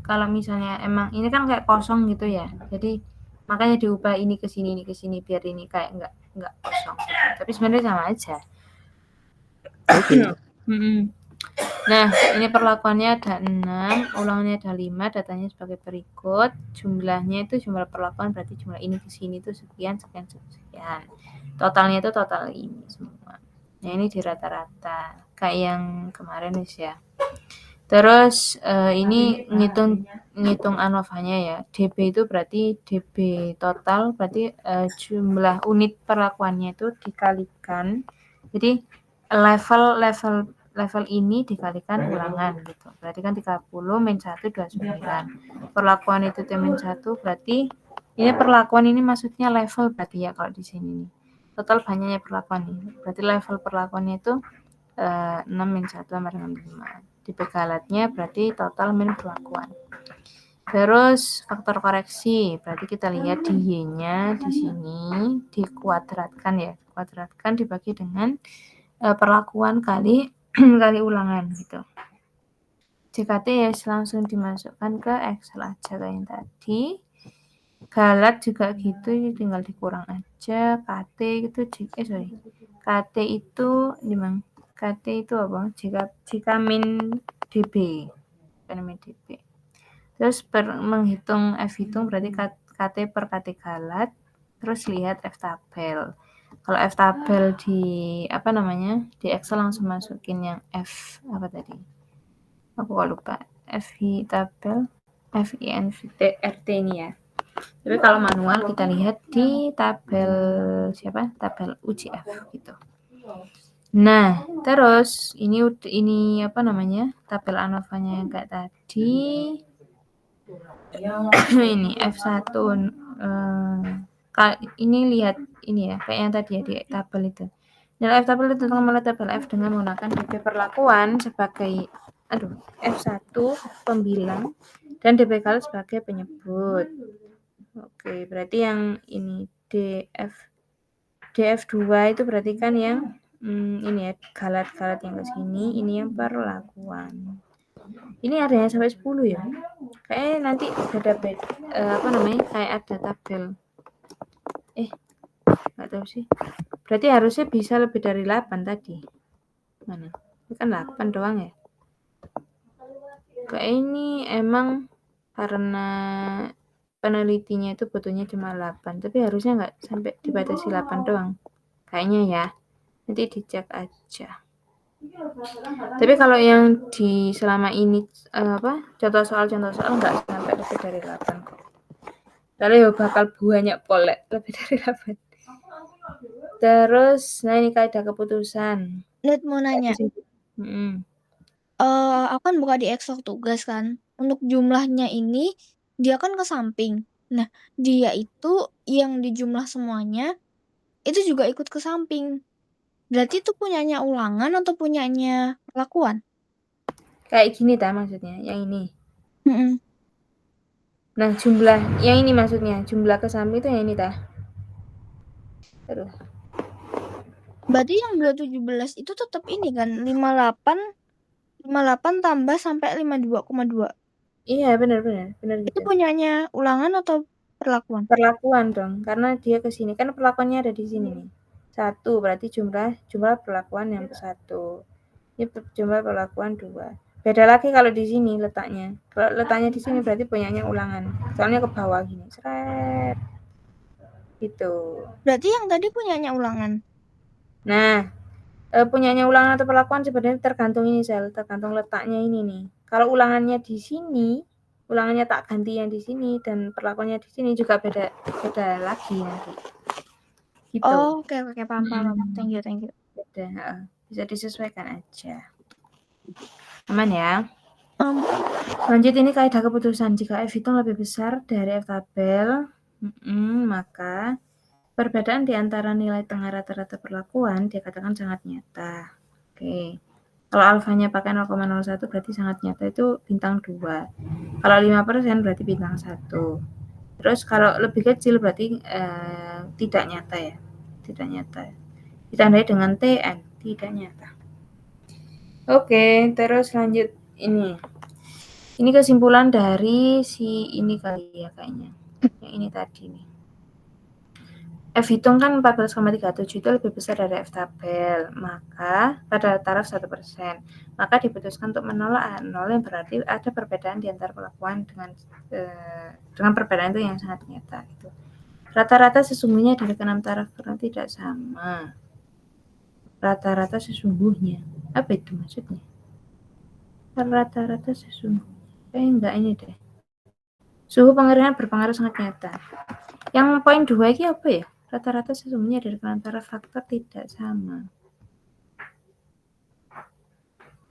kalau misalnya emang ini kan kayak kosong gitu ya. Jadi makanya diubah ini ke sini biar ini kayak enggak kosong. Tapi sebenarnya sama aja. Oke. Nah, ini perlakuannya ada 6, ulangannya ada 5, datanya sebagai berikut. Jumlahnya itu jumlah perlakuan berarti jumlah ini ke sini itu sekian. Totalnya itu total ini semua. Nah, ini di rata-rata kayak yang kemarin wis ya. Terus ini ngitung ANOVA-nya ya. DB itu berarti DB total berarti jumlah unit perlakuannya itu dikalikan. Jadi level ini dikalikan ulangan gitu. Berarti kan 30 min 1 29. Perlakuan itu min 1 berarti ini perlakuan ini maksudnya level berarti ya kalau di sini nih. Total banyaknya perlakuan nih. Berarti level perlakuannya itu 6 min 1 sama dengan 5. Di pegalatnya berarti total min perlakuan. Terus faktor koreksi, berarti kita lihat di Y-nya di sini dikuadratkan ya. Kuadratkan dibagi dengan perlakuan kali kali ulangan gitu. JKT ya langsung dimasukkan ke Excel aja kayak yang tadi. Galat juga gitu, tinggal dikurang aja. KT itu KT itu dimana? KT itu apa? Jika min DB. Bukan min DB. Terus menghitung F hitung berarti KT per KT galat. Terus lihat F tabel. Kalau F tabel di di Excel langsung masukin yang F apa tadi? Aku kok lupa. FI tabel FINVT ini ya. Tapi kalau manual kita lihat di tabel tabel UCF gitu. Nah, terus ini tabel ANOVA-nya yang kayak tadi. Ini F1 ini lihat ini ya, kayak yang tadi ya di tabel itu. Nilai F tabel itu tentang tabel F dengan menggunakan DB perlakuan sebagai F1 pembilang dan DB galat sebagai penyebut. Oke, berarti yang ini DF2 itu berarti kan yang ini ya, galat-galat yang ke sini, ini yang perlakuan. Ini ada yang sampai 10 ya. Kayaknya nanti beda-beda kayak ada tabel. Enggak tahu sih. Berarti harusnya bisa lebih dari 8 tadi. Mana? Ini kan 8 doang ya. Kayak ini emang karena penelitinya itu butuhnya cuma 8, tapi harusnya nggak sampai dibatasi 8 doang. Kayaknya ya. Nanti dicek aja. Tapi kalau yang di selama ini contoh soal nggak sampai lebih dari 8 kok. Lalu ya bakal banyak polek lebih dari 8. Terus, nah ini kaidah keputusan. Net mau nanya. Aku kan buka di Excel tugas kan. Untuk jumlahnya ini dia kan ke samping. Nah, dia itu yang dijumlah semuanya itu juga ikut ke samping. Berarti itu punyanya ulangan atau punyanya perlakuan? Kayak gini maksudnya, yang ini. Nah, jumlah yang ini maksudnya, jumlah ke samping itu yang ini Aduh. Berarti yang 217 itu tetap ini kan 58 tambah sampai 52,2. Iya, benar gitu. Itu punyanya ulangan atau perlakuan? Perlakuan dong, karena dia ke sini kan perlakuannya ada di sini nih. 1 berarti jumlah perlakuan yang ke-1. Ini jumlah perlakuan 2. Beda lagi kalau di sini letaknya. Kalau letaknya di sini berarti punyanya ulangan. Soalnya ke bawah gini. Seret. Gitu. Berarti yang tadi punyanya ulangan. Nah, punyanya ulangan atau perlakuan sebenarnya tergantung ini tergantung letaknya ini nih. Kalau ulangannya di sini, ulangannya tak ganti yang di sini dan perlakuannya di sini juga beda lagi nanti. Gitu. Oh, oke, paham. Thank you. Beda, bisa disesuaikan aja. Aman ya? Lanjut ini kaidah keputusan. Jika F hitung lebih besar dari F tabel, maka perbedaan di antara nilai tengah rata-rata perlakuan dikatakan sangat nyata. Oke. Kalau alfanya pakai 0,01 berarti sangat nyata itu bintang 2. Kalau 5% berarti bintang 1. Terus kalau lebih kecil berarti tidak nyata ya. Tidak nyata. Ditandai dengan TN, tidak nyata. Oke, terus lanjut ini. Ini kesimpulan dari si ini kali ya kayaknya. Yang ini tadi nih. F hitung kan 14,37 itu lebih besar dari F tabel, maka pada taraf 1%. Maka diputuskan untuk menolak A0 yang berarti ada perbedaan di antara perlakuan dengan perbedaan itu yang sangat nyata. Gitu. Rata-rata sesungguhnya dari keenam taraf karena tidak sama. Rata-rata sesungguhnya. Apa itu maksudnya? Rata-rata sesungguhnya. Enggak ini deh. Suhu pengeringan berpengaruh sangat nyata. Yang poin 2 ini apa ya? Rata-rata sesungguhnya dari antara faktor tidak sama.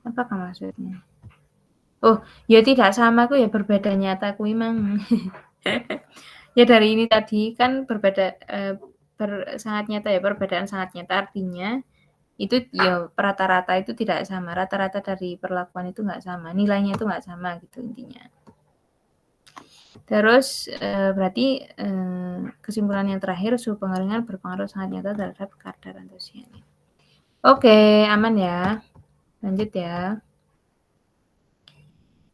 Apakah maksudnya? Oh, ya tidak sama ku ya berbeda nyata ku emang. Ya dari ini tadi kan berbeda sangat nyata ya, perbedaan sangat nyata artinya itu ya rata-rata itu tidak sama. Rata-rata dari perlakuan itu nggak sama, nilainya itu nggak sama gitu intinya. Terus berarti kesimpulan yang terakhir suhu pengeringan berpengaruh sangat nyata terhadap kadar antosianin. Oke, aman ya. Lanjut ya.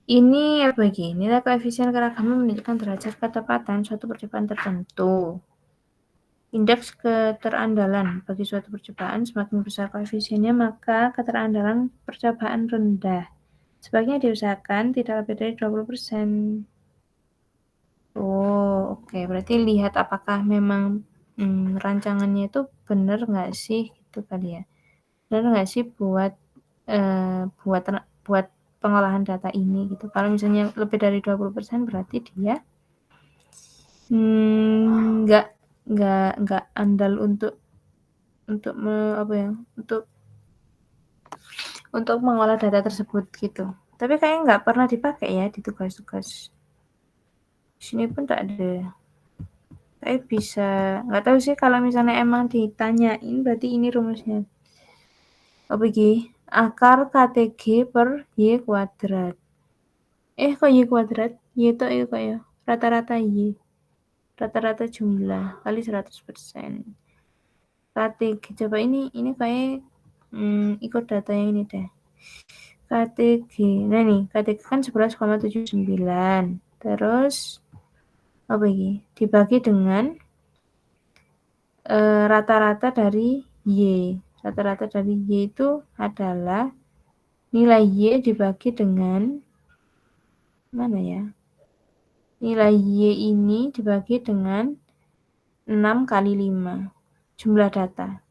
Ini apa lagi? Nilai koefisien keragaman menunjukkan derajat ketepatan suatu percobaan tertentu. Indeks keterandalan bagi suatu percobaan semakin besar koefisiennya maka keterandalan percobaan rendah. Sebaiknya diusahakan tidak lebih dari 20%. Oh, oke. Berarti lihat apakah memang rancangannya itu benar nggak sih gitu kali ya. Benar nggak sih buat pengolahan data ini gitu. Kalau misalnya lebih dari 20% berarti dia nggak andal untuk mengolah data tersebut gitu. Tapi kayaknya nggak pernah dipakai ya di tugas-tugas. Di sini pun tak ada. Tapi bisa, nggak tahu sih kalau misalnya emang ditanyain berarti ini rumusnya. Apa iki? Akar KTG per Y kuadrat. Kok Y kuadrat? Y itu kok ya. Rata-rata Y. Rata-rata jumlah kali 100%. KTG, coba ini kayak ikut data yang ini deh. KTG, nah nih, KTG kan 11,79. Terus, apa ini? Dibagi dengan rata-rata dari Y. Rata-rata dari Y itu adalah nilai Y dibagi dengan mana ya? Nilai Y ini dibagi dengan 6 kali 5 jumlah data.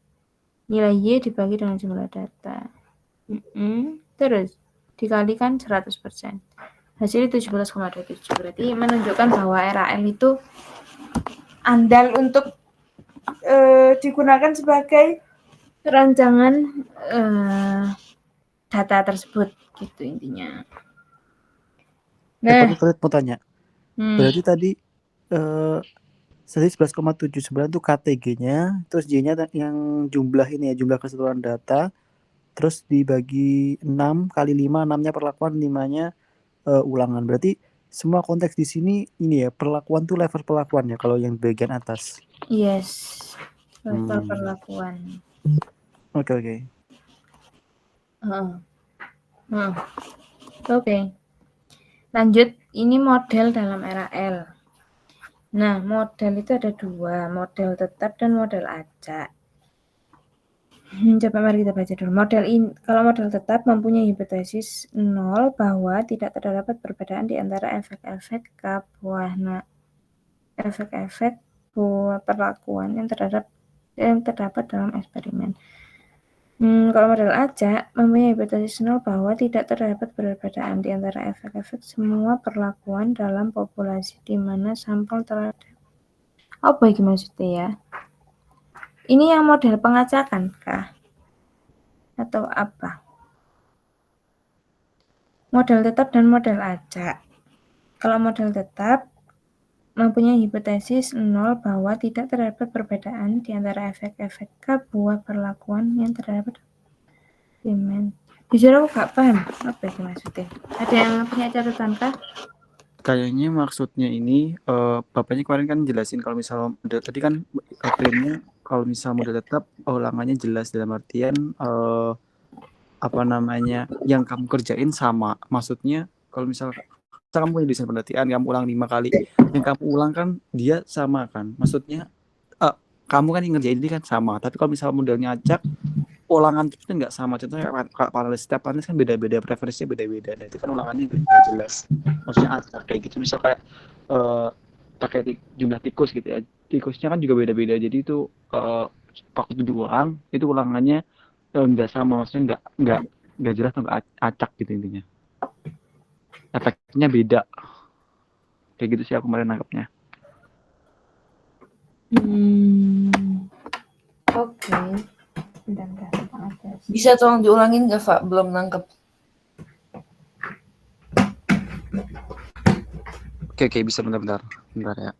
Nilai Y dibagi dengan jumlah data. Terus dikalikan 100%. Hasilnya 17,27. Berarti menunjukkan bahwa RAL itu andal untuk digunakan sebagai rancangan data tersebut gitu intinya. Nah, mau tanya. Berarti tadi 11,79 itu KTG-nya, terus Y-nya yang jumlah ini ya, jumlah keseluruhan data, terus dibagi 6 kali 5, 6-nya perlakuan, 5-nya ulangan. Berarti semua konteks di sini ini ya, perlakuan tuh level perlakuan ya kalau yang bagian atas. Yes. Level perlakuan. Oke. Oke. Lanjut, ini model dalam RAL. Nah, model itu ada 2, model tetap dan model acak. Coba mari kita baca dulu. Kalau model tetap mempunyai hipotesis 0 bahwa tidak terdapat perbedaan di antara efek-efek buah perlakuan yang terdapat dalam eksperimen. Kalau model acak mempunyai hipotesis 0 bahwa tidak terdapat perbedaan di antara efek-efek semua perlakuan dalam populasi di mana sampel terhadap. Apa ini maksudnya ya? Ini yang model pengacakan kah? Atau apa? Model tetap dan model acak. Kalau model tetap mempunyai hipotesis 0 bahwa tidak terdapat perbedaan di antara efek-efek buah perlakuan yang terdapat eksperimen. Jujur aku gak paham apa itu maksudnya. Ada yang punya catatan kah? Kayaknya maksudnya ini bapaknya kemarin kan jelasin kalau misal model tadi kan klaimnya kalau misal model tetap ulangannya jelas dalam artian apa namanya yang kamu kerjain sama. Maksudnya kalau misal kamu punya desain penelitian kamu ulang 5 kali, yang kamu ulang kan dia sama kan. Maksudnya kamu kan yang ngerjain ini kan sama. Tapi kalau misal modelnya acak, ulangan itu nggak sama. Contohnya kayak panelis, setiap panelis kan beda-beda, preferensinya beda-beda. Dan itu kan ulangannya nggak jelas. Maksudnya acak kayak gitu. Misal kayak pakai jumlah tikus gitu ya. Tikusnya kan juga beda-beda. Jadi itu waktu diulang itu ulangannya nggak sama. Maksudnya nggak jelas atau nggak acak gitu intinya. Efeknya beda. Kayak gitu sih aku kemarin nangkepnya. Oke. Bentar. Bisa tolong diulangin nggak, Pak? Belum nangkep. Oke, bisa bentar ya.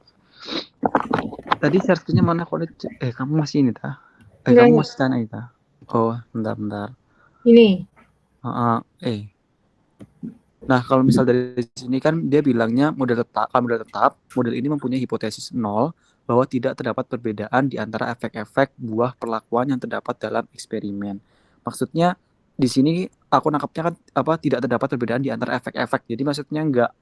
Tadi servernya mana kok? Kamu masih ini ta? Kamu masih sana itu? Oh, bentar. Ini. Nah, kalau misal dari sini kan dia bilangnya model tetap, model ini mempunyai hipotesis 0 bahwa tidak terdapat perbedaan di antara efek-efek buah perlakuan yang terdapat dalam eksperimen. Maksudnya di sini aku nangkapnya kan tidak terdapat perbedaan di antara efek-efek. Jadi maksudnya nggak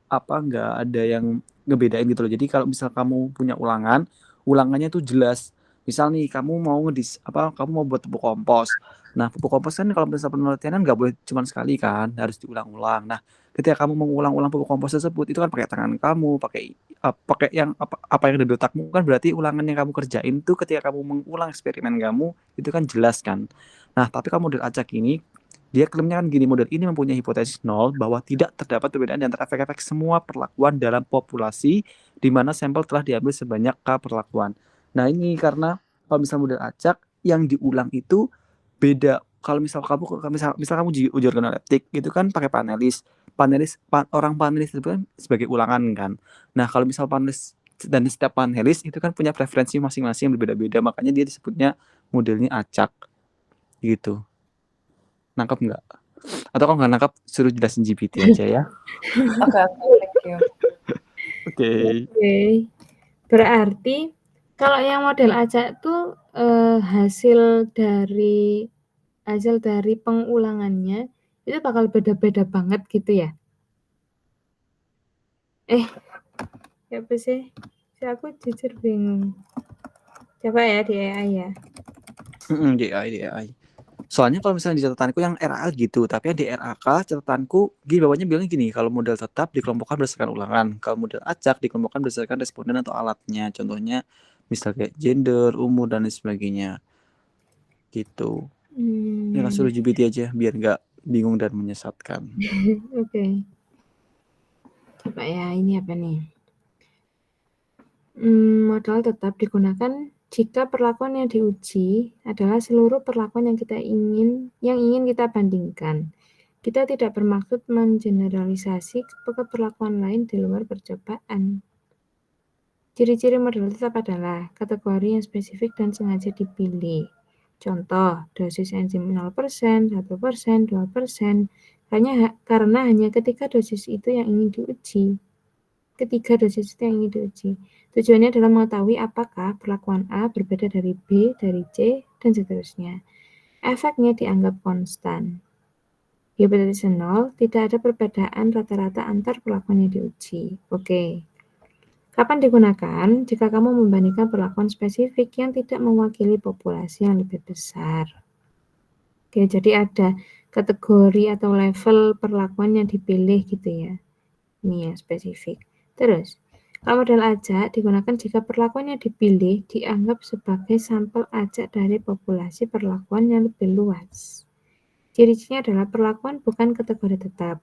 ada yang ngebedain gitu loh. Jadi kalau misal kamu punya ulangannya tuh jelas. Misal nih kamu mau kamu mau buat pupuk kompos. Nah, pupuk kompos kan kalau misal penelitian kan nggak boleh cuma sekali kan, harus diulang-ulang. Nah, ketika kamu mengulang-ulang pupuk kompos tersebut itu kan pakai tangan kamu, pakai yang apa yang ada di otakmu kan berarti ulangan yang kamu kerjain tuh ketika kamu mengulang eksperimen kamu itu kan jelas kan. Nah, tapi kalau model acak ini dia klaimnya kan gini, model ini mempunyai hipotesis 0 bahwa tidak terdapat perbedaan di antara efek-efek semua perlakuan dalam populasi di mana sampel telah diambil sebanyak K perlakuan. Nah, ini karena kalau misalnya model acak yang diulang itu beda. Kalau misal kamu uji organoleptik itu kan pakai orang panelis itu kan sebagai ulangan kan. Nah, kalau misal panelis dan setiap panelis itu kan punya preferensi masing-masing yang berbeda-beda, makanya dia disebutnya modelnya acak gitu. Nangkep nggak? Atau kalau nggak nangkep suruh jelasin GPT aja ya. Oke, thank you. Oke. Berarti kalau yang model acak tuh hasil dari pengulangannya itu bakal beda-beda banget gitu ya? Apa sih? Aku jujur bingung. Coba ya di AI ya. Di AI. Soalnya kalau misalnya di catatanku yang RAL gitu, tapi yang di RAK catatanku bawahnya bilangnya gini, kalau model tetap dikelompokkan berdasarkan ulangan, kalau model acak dikelompokkan berdasarkan responden atau alatnya, contohnya misalnya kayak gender, umur dan lain sebagainya, gitu. Ya suruh GPT aja biar nggak bingung dan menyesatkan. Oke. Coba ya, ini apa nih? Modal tetap digunakan jika perlakuan yang diuji adalah seluruh perlakuan yang ingin kita bandingkan. Kita tidak bermaksud mengeneralisasi ke perlakuan lain di luar percobaan. Ciri-ciri model tetap adalah kategori yang spesifik dan sengaja dipilih. Contoh, dosis enzim 0%, 1%, 2%, karena hanya ketiga dosis itu yang ingin diuji. Tujuannya adalah mengetahui apakah perlakuan A berbeda dari B, dari C, dan seterusnya. Efeknya dianggap konstan. Hipotesis 0, tidak ada perbedaan rata-rata antar perlakuan yang diuji. Oke. Kapan digunakan? Jika kamu membandingkan perlakuan spesifik yang tidak mewakili populasi yang lebih besar. Oke, jadi ada kategori atau level perlakuan yang dipilih gitu ya. Ini ya spesifik. Terus, kalau model acak digunakan jika perlakuan yang dipilih dianggap sebagai sampel acak dari populasi perlakuan yang lebih luas. Ciri-cirinya adalah perlakuan bukan kategori tetap,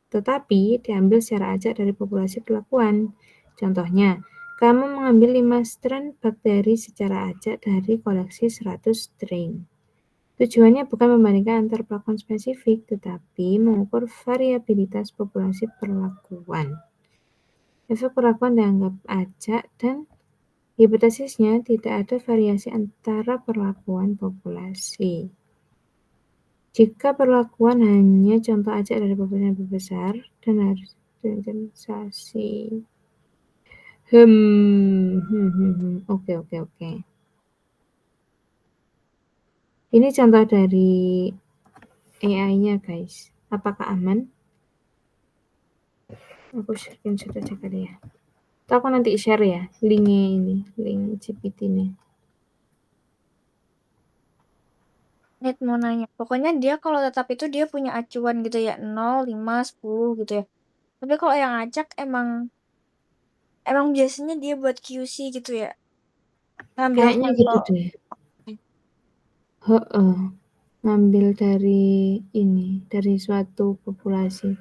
tetapi diambil secara acak dari populasi perlakuan. Contohnya, kamu mengambil 5 strain bakteri secara acak dari koleksi 100 strain. Tujuannya bukan membandingkan antar perlakuan spesifik, tetapi mengukur variabilitas populasi perlakuan. Efek perlakuan dianggap acak dan hipotesisnya tidak ada variasi antara perlakuan populasi. Jika perlakuan hanya contoh acak dari populasi yang lebih besar dan harus Generalisasi. Oke. Ini contoh dari AI-nya, guys. Apakah aman? Aku screenshot aja kali ya. Atau aku nanti share ya linknya ini, link GPT nih. Net mau nanya. Pokoknya dia kalau tetap itu dia punya acuan gitu ya, 0, 5, 10 gitu ya. Tapi kalau yang acak emang biasanya dia buat QC gitu ya. Ngambil Kayaknya gitu sampel. deh. Ngambil dari ini, dari suatu populasi.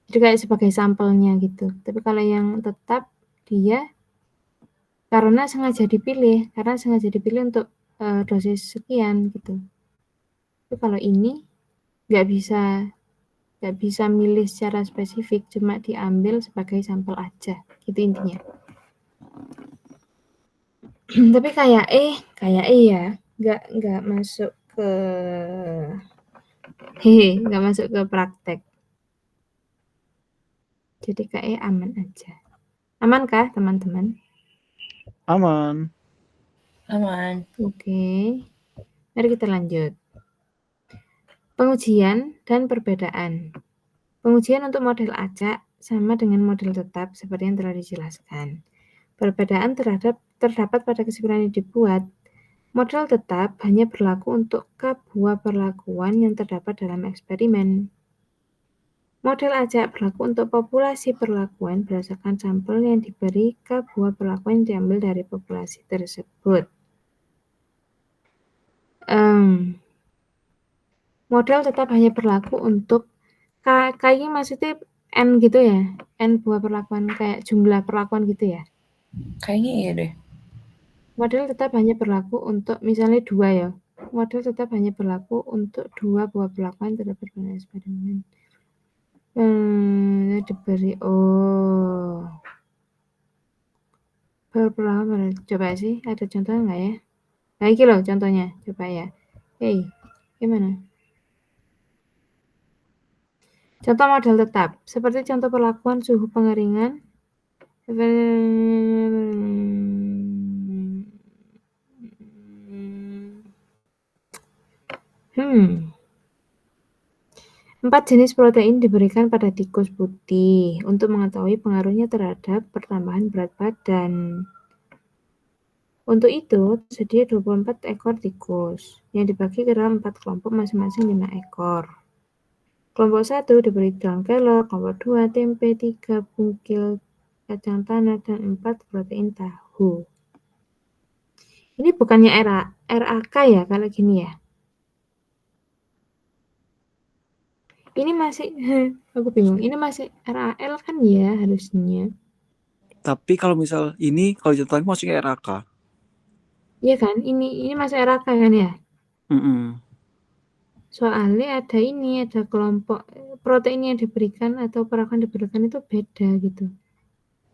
Jadi kayak sebagai sampelnya gitu. Tapi kalau yang tetap dia karena sengaja dipilih untuk dosis sekian gitu. Tapi kalau ini nggak bisa milih secara spesifik, cuma diambil sebagai sampel aja, gitu intinya. Tapi kayak ya, nggak masuk ke nggak masuk ke praktek. Jadi kayak aman aja. Amankah teman-teman? Aman. Oke. Mari kita lanjut. Pengujian dan perbedaan. Pengujian untuk model acak sama dengan model tetap seperti yang telah dijelaskan. Perbedaan terdapat pada kesimpulan yang dibuat. Model tetap hanya berlaku untuk sebuah perlakuan yang terdapat dalam eksperimen. Model acak berlaku untuk populasi perlakuan berdasarkan sampel yang diberi sebuah perlakuan yang diambil dari populasi tersebut. Model tetap hanya berlaku untuk kayaknya maksudnya N gitu ya, N buah perlakuan kayak jumlah perlakuan gitu ya. Kayaknya iya deh. Model tetap hanya berlaku untuk misalnya 2 ya. Model tetap hanya berlaku untuk 2 buah perlakuan terdapat pada eksperimen. Diberi perlakuan coba sih ada contohnya nggak ya? Nah ini loh contohnya, coba ya. Gimana? Contoh model tetap, seperti contoh perlakuan suhu pengeringan. Empat jenis protein diberikan pada tikus putih untuk mengetahui pengaruhnya terhadap pertambahan berat badan. Untuk itu, tersedia 24 ekor tikus yang dibagi ke dalam 4 kelompok masing-masing 5 ekor. Kelompok 1 diberi daun kelor, kelompok 2 tempe, 3 bungkil kacang tanah, dan 4 protein tahu. Ini bukannya RAK ya kalau gini ya? Ini masih, aku bingung, ini masih RAL kan ya harusnya. Tapi kalau misal ini, kalau contohnya masuknya RAK. Iya kan, ini masih RAK kan ya? Soalnya ada kelompok protein yang diberikan atau perlakuan diberikan itu beda gitu.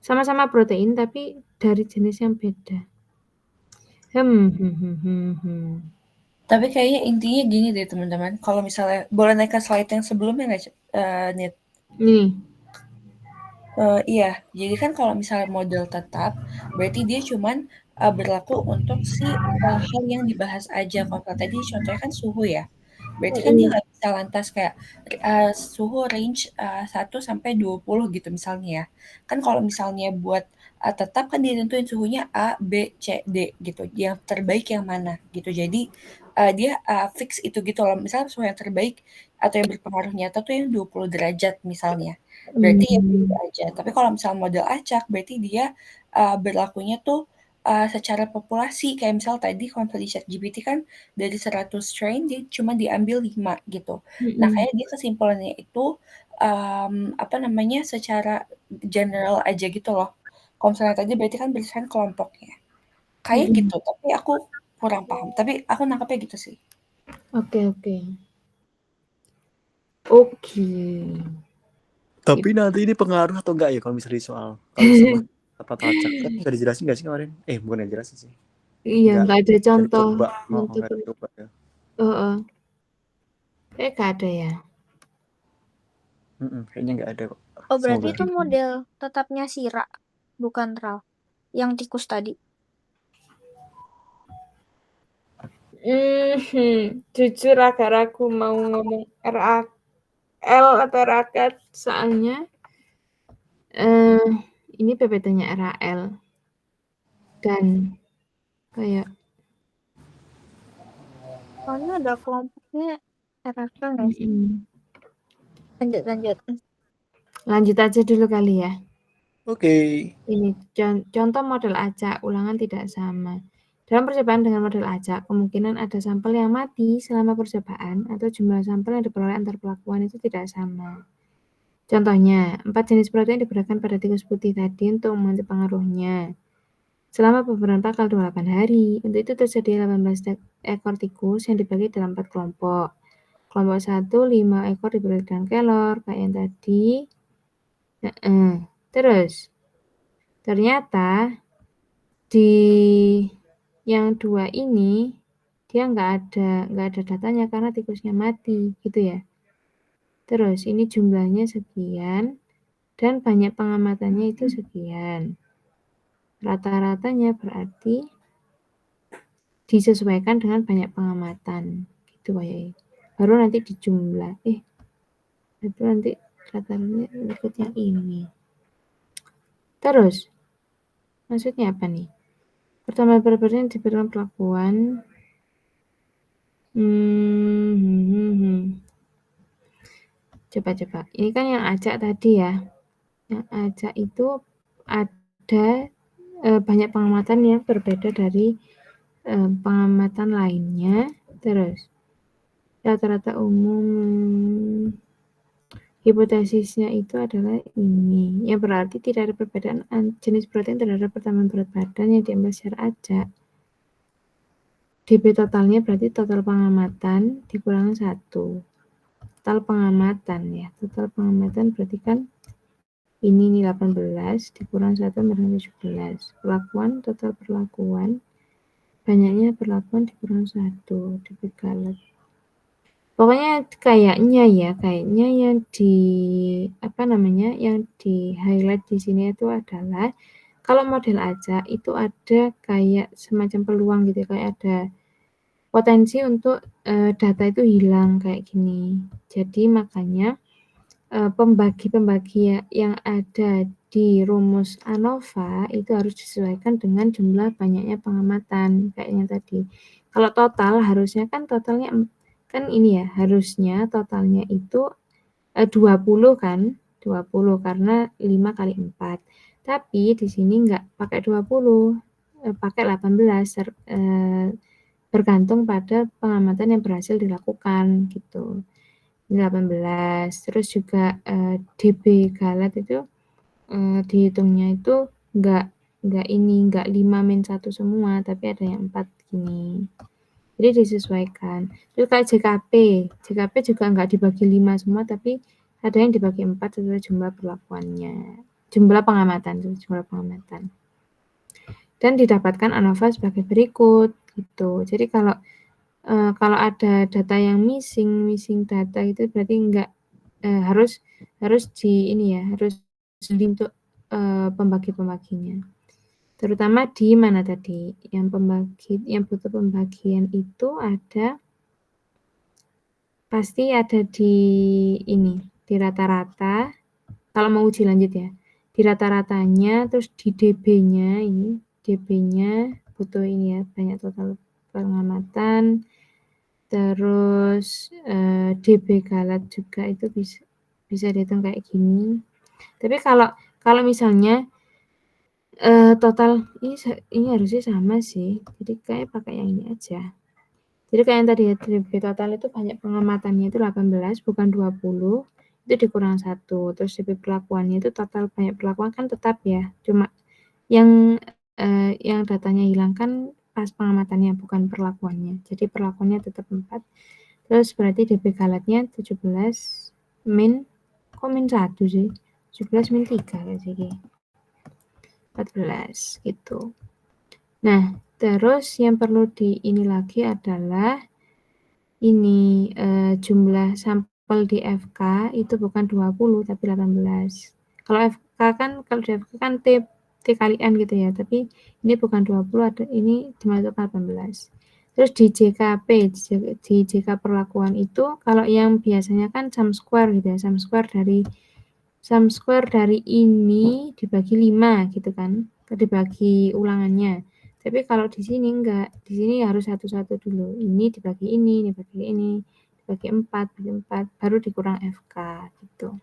Sama-sama protein tapi dari jenis yang beda. Tapi kayaknya intinya gini deh teman-teman, kalau misalnya boleh naik ke slide yang sebelumnya nggak, Nit? Ini. Iya, jadi kan kalau misalnya model tetap, berarti dia cuman berlaku untuk si hal yang dibahas aja. Kalau tadi contohnya kan suhu ya, berarti kan dia nggak bisa lantas kayak suhu range 1 sampai 20 gitu misalnya ya. Kan kalau misalnya buat tetap kan ditentuin suhunya A, B, C, D gitu. Yang terbaik yang mana gitu. Jadi dia fix itu gitu loh. Misalnya suhu yang terbaik atau yang berpengaruh nyata tuh yang 20 derajat misalnya. Berarti ya gitu aja. Tapi kalau misalnya model acak, berarti dia berlakunya tuh secara populasi. Kayak misal tadi kalau misalnya di ChatGPT kan dari 100 strain dia cuma diambil 5 gitu. Nah, kayak dia kesimpulannya itu apa namanya secara general aja gitu loh. Kalau misalnya tadi berarti kan berdasarkan kelompoknya. Kayak gitu, tapi aku kurang paham. Tapi aku nangkapnya gitu sih. Oke. Tapi nanti ini pengaruh atau enggak ya kalau misalnya soal kalau misalnya apa acak kan nggak dijelasin nggak sih kemarin? Bukan dijelasin sih. Iya, nggak ada contoh. Nggak dicoba ya. Nggak ada ya. Kayaknya nggak ada kok. Oh, berarti Semoga. itu model tetapnya Sira, bukan Ral. Yang tikus tadi. Jujur agak ragu mau ngomong RAL atau raket, soalnya ini PPT-nya RAL dan kayak Soalnya ada kelompoknya RAK nggak sih? Lanjut. lanjut aja dulu kali ya. Oke. Ini contoh model acak, ulangan tidak sama. Dalam percobaan dengan model acak, kemungkinan ada sampel yang mati selama percobaan atau jumlah sampel yang diperoleh antar pelakuan itu tidak sama. Contohnya, 4 jenis protein diberikan pada tikus putih tadi untuk membantu pengaruhnya. Selama beberapa tanggal 28 hari, untuk itu tersedia 18 ekor tikus yang dibagi dalam 4 kelompok. Kelompok 1, 5 ekor diberikan kelor, kayak yang tadi. Terus, ternyata di yang 2 ini dia nggak ada datanya karena tikusnya mati, gitu ya. Terus ini jumlahnya sekian dan banyak pengamatannya itu sekian. Rata-ratanya berarti disesuaikan dengan banyak pengamatan, gitu ya. Baru nanti dijumlah. Itu nanti rata-ratanya ikut yang ini. Terus, maksudnya apa nih? Pertama yang diberikan perlakuan. Coba. Ini kan yang acak tadi ya. Yang acak itu ada banyak pengamatan yang berbeda dari pengamatan lainnya. Terus, rata-rata umum hipotesisnya itu adalah ini. Yang berarti tidak ada perbedaan jenis protein terhadap pertambahan berat badan yang diambil secara acak. DB totalnya berarti total pengamatan dikurangi 1. Total pengamatan ya. Total pengamatan berarti kan ini 18 dikurang 1 menjadi 17. Perlakuan, total perlakuan. Banyaknya perlakuan dikurang 1. DB galat. Pokoknya kayaknya yang yang di highlight di sini itu adalah kalau model acak itu ada kayak semacam peluang gitu, kayak ada potensi untuk data itu hilang kayak gini. Jadi makanya pembagi yang ada di rumus ANOVA itu harus disesuaikan dengan jumlah banyaknya pengamatan kayaknya tadi. Kalau total harusnya kan totalnya kan ini ya, harusnya totalnya itu 20 kan, 20 karena 5 kali 4. Tapi di sini nggak pakai 20, pakai 18 bergantung pada pengamatan yang berhasil dilakukan gitu. Ini 18. Terus juga DB galat itu dihitungnya itu nggak 5-1 semua, tapi ada yang 4 gini. Jadi disesuaikan. Terus kayak JKP juga nggak dibagi 5 semua, tapi ada yang dibagi 4 sesuai jumlah perlakuannya. Jumlah pengamatan. Dan didapatkan ANOVA sebagai berikut gitu. Jadi kalau ada data yang missing data itu berarti enggak harus untuk pembagi-pembaginya. Terutama di mana tadi? Yang butuh pembagian itu pasti ada di ini, di rata-rata. Kalau mau uji lanjut ya. Di rata-ratanya, terus di DB-nya ini, DB-nya butuh ini ya, banyak total pengamatan. Terus DB galat juga itu bisa dihitung kayak gini. Tapi kalau misalnya total ini harusnya sama sih. Jadi kayak pakai yang ini aja. Jadi kayak yang tadi ya, DB total itu banyak pengamatannya itu 18 bukan 20. Itu dikurang 1. Terus DB perlakuannya itu total banyak perlakuan kan tetap ya. Cuma yang datanya hilang kan pas pengamatannya bukan perlakuannya. Jadi perlakuannya tetap 4. Terus berarti DB galatnya 17 min 1 sih. 17 min 3 kayak sih. 14 gitu. Nah, terus yang perlu ini lagi adalah ini jumlah sampel di FK itu bukan 20 tapi 18. Kalau FK kan, kalau di FK kan T kali N gitu ya, tapi ini bukan 20, ini dimasukkan 18. Terus di JKP, di JK perlakuan itu, kalau yang biasanya kan sum square gitu ya, sum square dari ini dibagi 5 gitu kan, dibagi ulangannya. Tapi kalau di sini enggak, di sini harus satu-satu dulu. Ini dibagi ini, dibagi 4, baru dikurang FK gitu.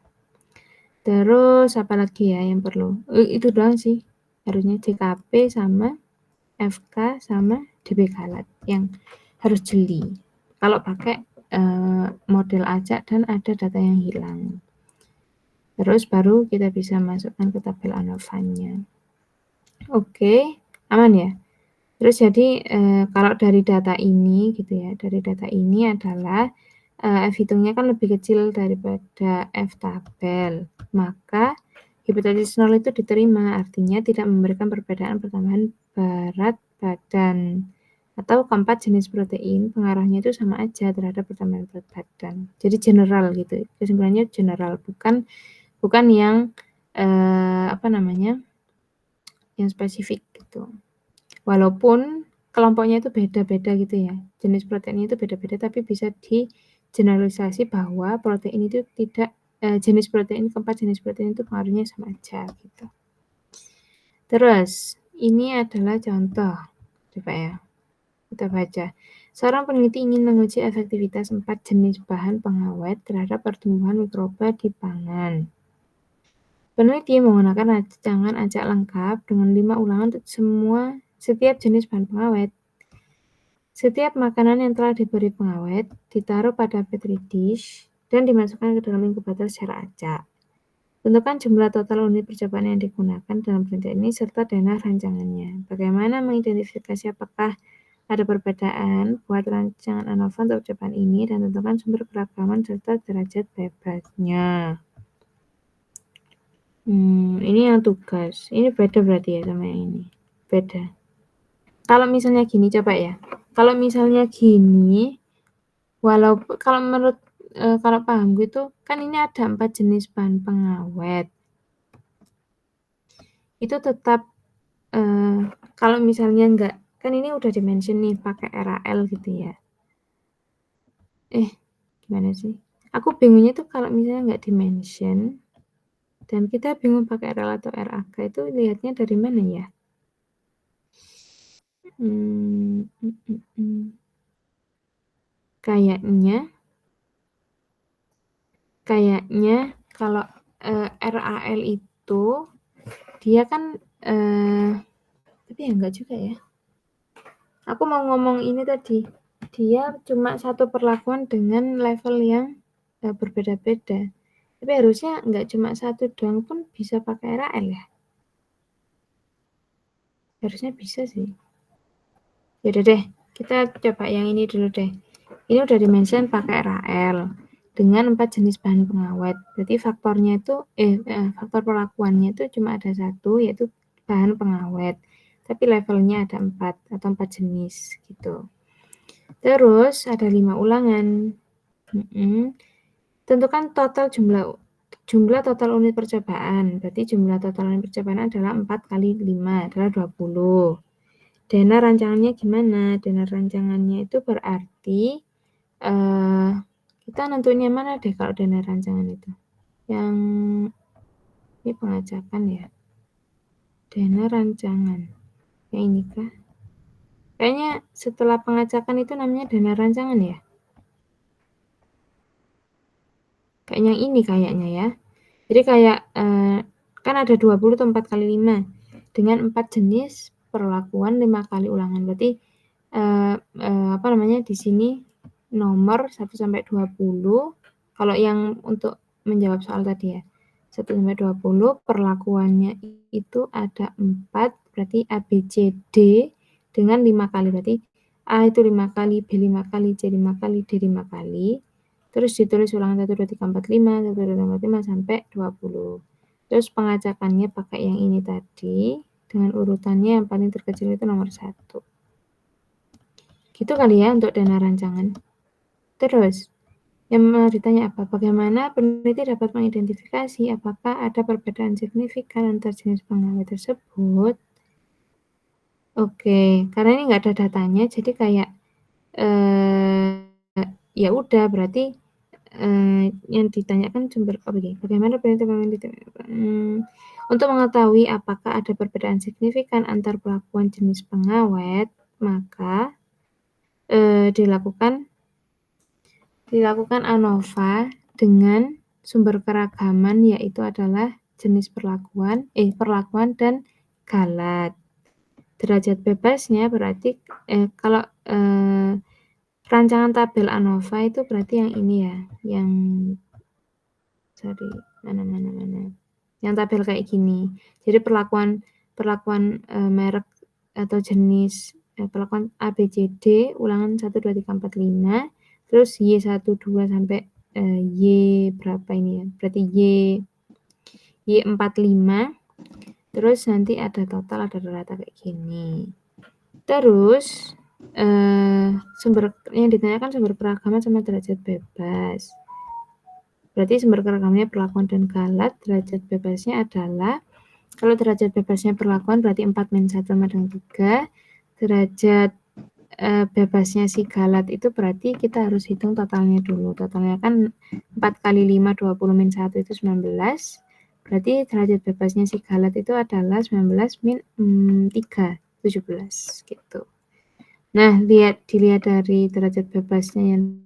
Terus apa lagi ya yang perlu? Itu doang sih. Harusnya JKP sama FK sama DB Galat yang harus jeli. Kalau pakai model acak dan ada data yang hilang. Terus baru kita bisa masukkan ke tabel ANOVA-nya. Oke, aman ya? Terus jadi kalau dari data ini gitu ya, dari data ini adalah F hitungnya kan lebih kecil daripada F tabel. Maka hipotesis 0 itu diterima, artinya tidak memberikan perbedaan pertambahan berat badan. Atau keempat jenis protein pengaruhnya itu sama aja terhadap pertambahan berat badan. Jadi general gitu. Kesimpulannya general, bukan yang yang spesifik gitu. Walaupun kelompoknya itu beda-beda gitu ya, jenis proteinnya itu beda-beda, tapi bisa digeneralisasi bahwa protein itu tidak jenis protein, keempat jenis protein itu pengaruhnya sama aja gitu. Terus ini adalah contoh, coba ya kita baca. Seorang peneliti ingin menguji efektivitas 4 jenis bahan pengawet terhadap pertumbuhan mikroba di pangan. Peneliti menggunakan rancangan acak lengkap dengan 5 ulangan untuk setiap jenis bahan pengawet. Setiap makanan yang telah diberi pengawet ditaruh pada petri dish dan dimasukkan ke dalam inkubator secara acak. Tentukan jumlah total unit percobaan yang digunakan dalam penelitian ini serta dana rancangannya. Bagaimana mengidentifikasi apakah ada perbedaan buat rancangan ANOVA untuk percobaan ini dan tentukan sumber keragaman serta derajat bebasnya. Ini yang tugas. Ini beda berarti ya sama yang ini. Beda. Kalau misalnya gini, coba ya. Kalau misalnya gini, walaupun kalau paham gitu, kan ini ada 4 jenis bahan pengawet. Itu tetap kalau misalnya enggak, kan ini udah dimention nih pakai RAL gitu ya. Gimana sih? Aku bingungnya tuh kalau misalnya enggak dimention dan kita bingung pakai RL atau RAG itu lihatnya dari mana ya? Kayaknya kalau RAL itu dia kan tapi ya enggak juga ya. Aku mau ngomong ini tadi, dia cuma satu perlakuan dengan level yang berbeda-beda. Tapi harusnya enggak cuma satu doang pun bisa pakai RAL ya. Harusnya bisa sih. Yaudah deh, kita coba yang ini dulu deh. Ini udah dimention pakai RAL dengan 4 jenis bahan pengawet. Berarti faktornya itu faktor perlakuannya itu cuma ada satu, yaitu bahan pengawet. Tapi levelnya ada 4 atau 4 jenis gitu. Terus ada 5 ulangan. Tentukan total jumlah total unit percobaan. Berarti jumlah total unit percobaan adalah 4 kali 5 adalah 20. Dana rancangannya gimana? Dana rancangannya itu berarti kita nentuinnya mana deh kalau dana rancangan itu? Yang ini pengajakan ya. Dana rancangan. Yang ini kah? Kayaknya setelah pengajakan itu namanya dana rancangan ya. Kayak yang ini kayaknya ya. Jadi kayak kan ada 20 atau 4 kali 5 dengan 4 jenis perlakuan 5 kali ulangan. Berarti di sini nomor 1 sampai 20 kalau yang untuk menjawab soal tadi ya. 1 sampai 20 perlakuannya itu ada 4 berarti A, B, C, D dengan 5 kali. Berarti A itu 5 kali, B 5 kali, C 5 kali, D 5 kali. Terus ditulis ulangan 1, 2, 3, 4, 5, 1, 2, 3, 4, 5 sampai 20. Terus pengajakannya pakai yang ini tadi dengan urutannya yang paling terkecil itu nomor 1. Gitu kali ya untuk dana rancangan. Terus Yang mau ditanya apa? Bagaimana peneliti dapat mengidentifikasi apakah ada perbedaan signifikan antar jenis pengawet tersebut? Oke, karena ini nggak ada datanya, jadi kayak ya udah berarti yang ditanyakan sumber bagaimana peneliti untuk mengetahui apakah ada perbedaan signifikan antar perlakuan jenis pengawet, maka dilakukan ANOVA dengan sumber keragaman, yaitu adalah jenis perlakuan dan galat. Derajat bebasnya berarti kalau rancangan tabel ANOVA itu berarti yang ini ya, yang mana. Yang tabel kayak gini. Jadi perlakuan merek atau jenis perlakuan ABCD ulangan 1, 2, 3, 4, 5, terus Y1, 2 sampai Y berapa ini ya? Berarti Y45. Terus nanti ada total, ada rata kayak gini. Terus sumber yang ditanyakan sumber keragaman sama derajat bebas. Berarti sumber keragamannya perlakuan dan galat, derajat bebasnya adalah, kalau derajat bebasnya perlakuan berarti 4 min 1 sama dengan 3, derajat bebasnya si galat itu berarti kita harus hitung totalnya dulu. Totalnya kan 4 kali 5, 20 min 1 itu 19, berarti derajat bebasnya si galat itu adalah 19 min 3, 17 gitu. Nah, dilihat dari derajat bebasnya yang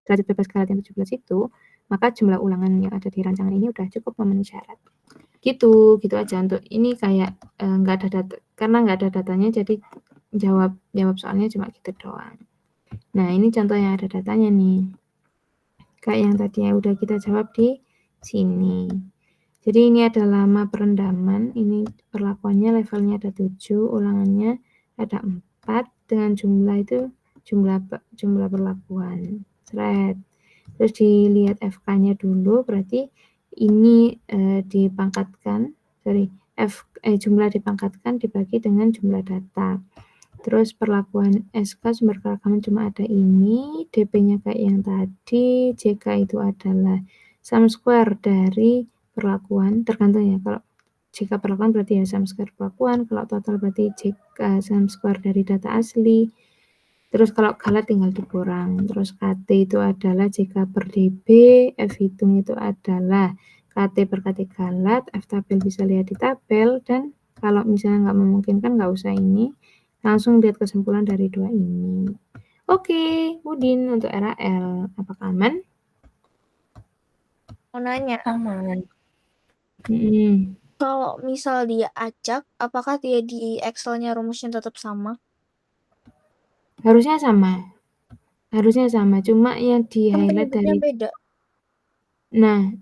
derajat bebas galat yang 17 itu, maka jumlah ulangan yang ada di rancangan ini udah cukup memenuhi syarat. Gitu aja untuk ini kayak nggak ada data, karena nggak ada datanya jadi jawab soalnya cuma gitu doang. Nah, ini contoh yang ada datanya nih. Kayak yang tadi yang udah kita jawab di sini. Jadi ini ada lama perendaman, ini perlakuannya levelnya ada 7, ulangannya ada 4, dengan jumlah itu jumlah perlakuan. Terus dilihat FK-nya dulu, berarti ini jumlah dipangkatkan dibagi dengan jumlah data. Terus perlakuan SK sumber keragaman cuma ada ini, DP-nya kayak yang tadi, JK itu adalah sum square dari perlakuan, tergantung ya, kalau JK perlakuan berarti ya sum square perlakuan, kalau total berarti JK sum square dari data asli. Terus kalau galat tinggal dikurang. Terus KT itu adalah JK per DB, F hitung itu adalah KT per KT galat, F tabel bisa lihat di tabel, dan kalau misalnya nggak memungkinkan nggak usah ini, langsung lihat kesimpulan dari dua ini. Oke, Udin untuk RAL, apakah aman? Mau nanya, Aman. kalau misal dia acak, apakah dia di Excel-nya rumusnya tetap sama? Harusnya sama, cuma yang di Kan highlight penyebutnya dari beda. nah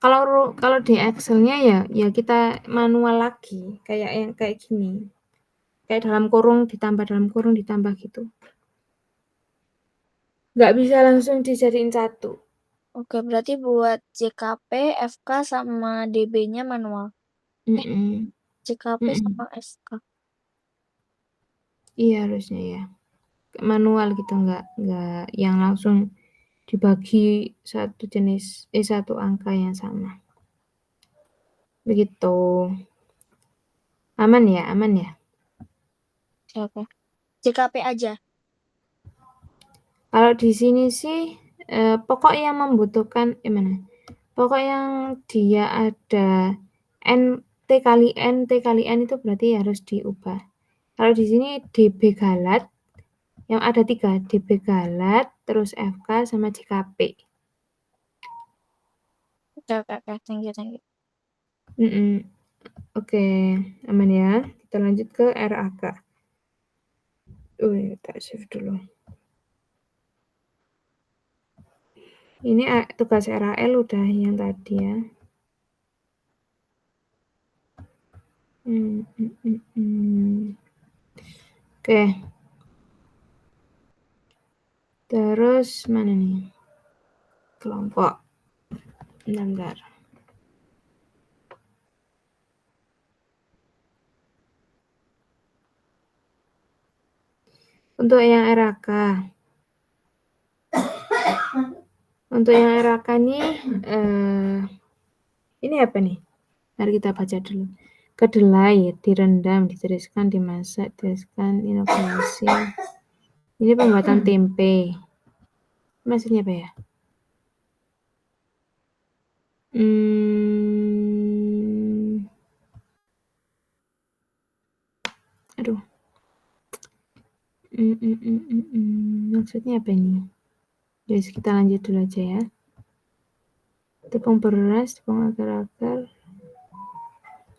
kalau di Excel-nya ya kita manual lagi, kayak gini, kayak dalam kurung ditambah gitu, nggak bisa langsung dijadiin satu. Oke, berarti buat JKP, FK sama DB-nya manual. JKP sama SK. Iya harusnya ya manual gitu, nggak yang langsung dibagi satu angka yang sama. Begitu. Aman ya? Oke. JKP aja. Kalau di sini sih pokok yang membutuhkan pokok yang dia ada T kali N itu berarti harus diubah. Kalau di sini DB galat yang ada 3, DB galat, terus FK sama JKP. Oke, thank you. Oke, aman ya. Kita lanjut ke RAK. Tak save dulu. Ini tugas RAL udah yang tadi ya. Oke. Terus mana nih? Kelompok. Bentar. Untuk yang RAK. Untuk yang RAK nih, ini apa nih? Mari kita baca dulu. Kedelai direndam, ditiriskan, dimasak, ditiriskan, inokulasi. Ini pembuatan tempe. Maksudnya apa ya? Aduh. Maksudnya apa ini? Guys, kita lanjut dulu aja ya. Tepung beras, tepung agar-agar.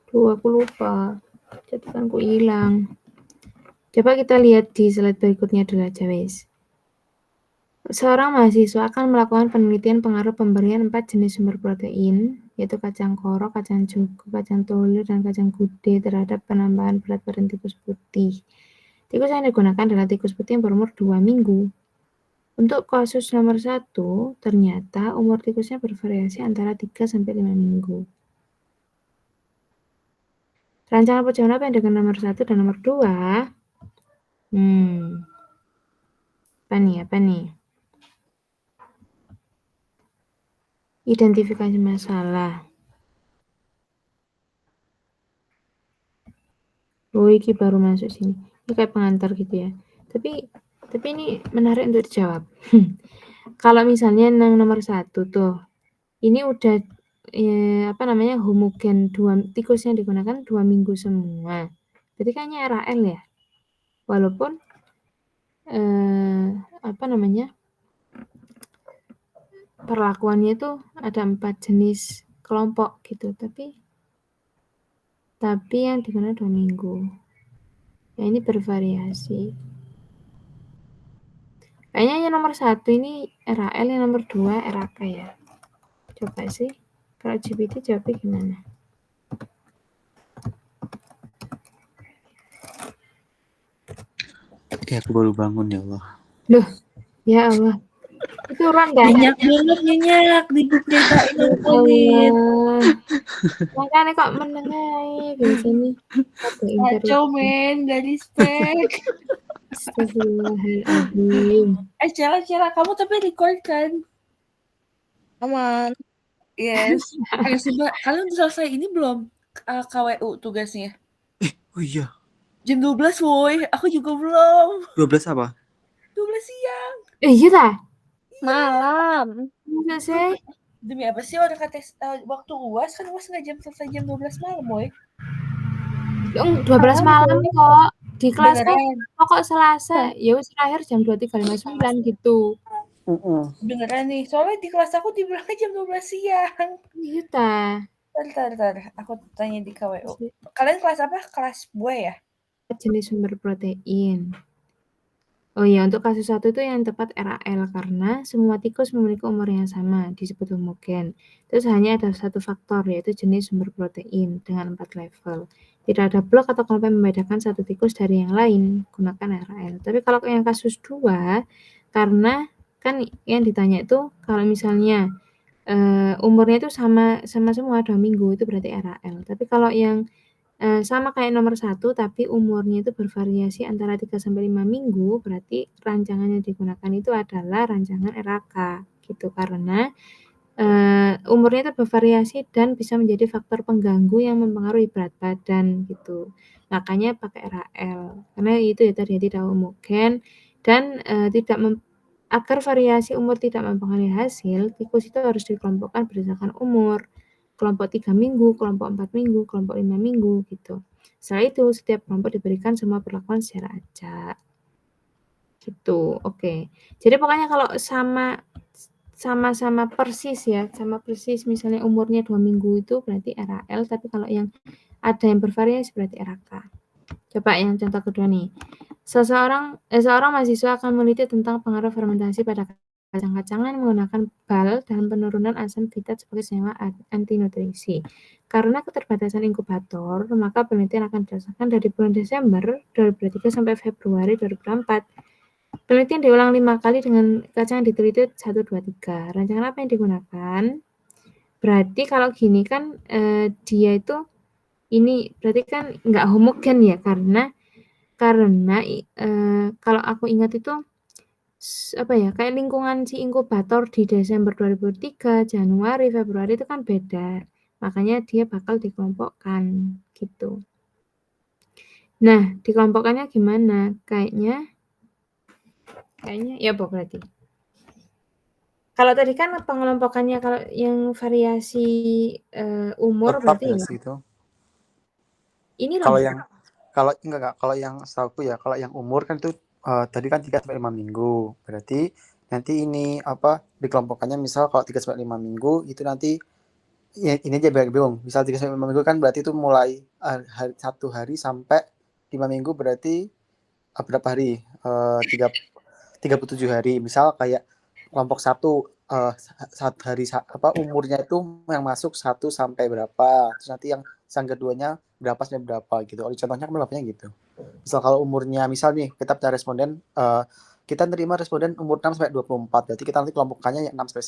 Duh, aku lupa. Catatanku hilang. Coba kita lihat di slide berikutnya dulu aja, wes. Seorang mahasiswa akan melakukan penelitian pengaruh pemberian 4 jenis sumber protein, yaitu kacang koro, kacang cuku, kacang tolir, dan kacang gude terhadap penambahan berat badan tikus putih. Tikus yang digunakan adalah tikus putih yang berumur 2 minggu. Untuk kasus nomor 1, ternyata umur tikusnya bervariasi antara 3-5 minggu. Rancangan perjalanan apa yang dengan nomor 1 dan nomor 2? Apa nih? Identifikasi masalah. Oh, ini baru masuk sini. Ini kayak pengantar gitu ya. Tapi ini menarik untuk dijawab. Kalau misalnya yang nomor 1 tuh, ini udah homogen tikus yang digunakan 2 minggu semua. Berarti kayaknya RAL ya. Walaupun perlakuannya itu ada 4 jenis kelompok gitu, tapi yang digunakan 2 minggu. Ya, ini bervariasi. Kayaknya yang nomor 1 ini RAL, yang nomor 2 RAK ya. Coba sih, kalau GPT jawabnya gimana? Ya, aku baru bangun ya Allah. Loh, ya Allah. Itu orang kan? Nyenyak banget nyenyak diceritain Allah. Makanya kok menengai biasanya. Kacau men, gak respect. Astagfirullahaladzim. Cela, kamu tapi record kan? Aman. Yes. Kalian udah selesai ini belum? KWU tugasnya? Oh iya. Jam 12 woy, aku juga belum. 12 apa? 12 siang. Iya dah. Malam. Masa sih? Demi apa sih orang kata waktu UAS kan UAS nggak selesai jam 12 malam woy. 12 malam kok. Di kelas pokok Selasa, ya wis terakhir jam 23.59 gitu. Beneran nih, soalnya di kelas aku dibilangnya jam 12 siang. Iya ta. Bentar, aku tanya di KWU. Kalian kelas apa? Kelas buah ya? Jenis sumber protein. Oh iya, untuk kasus 1 itu yang tepat RAL karena semua tikus memiliki umur yang sama, disebut homogen. Terus hanya ada satu faktor, yaitu jenis sumber protein dengan 4 level. Tidak ada blok atau kelompok yang membedakan satu tikus dari yang lain, gunakan RAL. Tapi kalau yang kasus 2, karena kan yang ditanya itu kalau misalnya umurnya itu sama semua 2 minggu, itu berarti RAL. Tapi kalau yang sama kayak nomor 1, tapi umurnya itu bervariasi antara 3-5 minggu, berarti rancangan yang digunakan itu adalah rancangan RAK, gitu. Karena umurnya itu bervariasi dan bisa menjadi faktor pengganggu yang mempengaruhi berat badan, gitu. Makanya pakai RAL, karena itu ya tadi tidak homogen dan agar variasi umur tidak mempengaruhi hasil, tikus itu harus dikelompokkan berdasarkan umur. Kelompok 3 minggu, kelompok 4 minggu, kelompok 5 minggu gitu. Setelah itu setiap kelompok diberikan semua perlakuan secara acak. Gitu. Oke. Jadi pokoknya kalau sama-sama persis ya, sama persis misalnya umurnya 2 minggu itu berarti RAL, tapi kalau yang ada yang bervariasi berarti RAK. Coba yang contoh kedua nih. Seorang mahasiswa akan meneliti tentang pengaruh fermentasi pada kacang-kacangan menggunakan bal dalam penurunan asam fitat sebagai senyawa anti nutrisi. Karena keterbatasan inkubator, maka penelitian akan dilaksanakan dari bulan Desember 2023 sampai Februari 2024. Penelitian diulang 5 kali dengan kacang yang diteliti 1, 2, 3. Rancangan apa yang digunakan? Berarti kalau gini kan dia itu ini berarti kan nggak homogen ya, karena Karena kalau aku ingat itu apa ya, kayak lingkungan si inkubator di Desember 2023, Januari, Februari itu kan beda. Makanya dia bakal dikelompokkan gitu. Nah, dikelompokkannya gimana? Kayaknya ya berarti. Kalau tadi kan pengelompokannya kalau yang variasi umur Tetap berarti ya ya. gitu. Ini Kalau loh. yang enggak, kalau yang setahuku ya, kalau yang umur kan itu tadi kan 3 sampai 5 minggu. Berarti nanti ini apa dikelompokkannya misal kalau 3 sampai 5 minggu itu nanti ya, ini aja biar bingung. Misal 3 sampai 5 minggu kan berarti itu mulai 1 hari sampai 5 minggu berarti berapa hari? 37 hari. Misal kayak kelompok 1 hari apa umurnya itu yang masuk 1 sampai berapa. Terus nanti yang keduanya berapa sampai berapa gitu. Contohnya kan gitu. Misal kalau umurnya misal nih kita punya responden kita nerima responden umur 6 sampai 24. Berarti kita nanti kelompokannya 6 sampai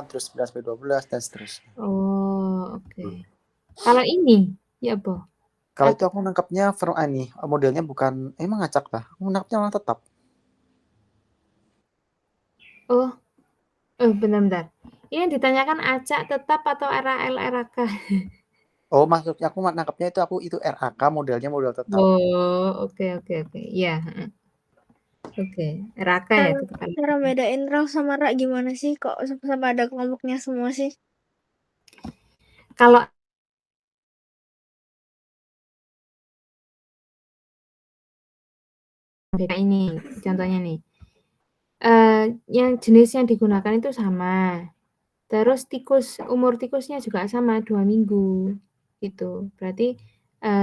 9, terus 9 sampai 12 dan seterusnya. Oh, oke. Kalau ini ya, Bo. Kalau itu aku nangkapnya nih modelnya bukan emang ngacak lah. Aku nangkapnya malah tetap. Oh, bentar. Ini yang ditanyakan acak tetap atau RAL RAK? Oh, maksudnya aku nangkapnya itu RAK modelnya model tetap. Oh, oke. Iya, oke. RAK ya tetap. Cara bedain Ralf sama Ra gimana sih? Kok sama ada kelompoknya semua sih? Kalau ini contohnya nih. Yang jenis yang digunakan itu sama. Terus umur tikusnya juga sama 2 minggu gitu. Berarti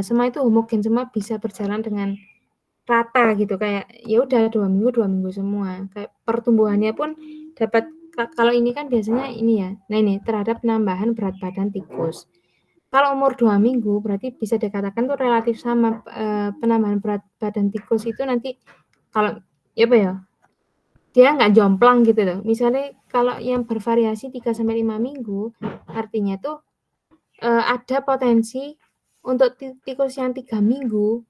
semua itu homogen, semua bisa berjalan dengan rata gitu, kayak ya udah 2 minggu semua. Kayak pertumbuhannya pun dapat kalau ini kan biasanya ini ya. Nah ini terhadap penambahan berat badan tikus. Kalau umur 2 minggu berarti bisa dikatakan tuh relatif sama penambahan berat badan tikus itu nanti kalau ya apa ya? Dia nggak jomplang gitu loh. Misalnya kalau yang bervariasi 3 sampai 5 minggu artinya tuh ada potensi untuk tikus yang 3 minggu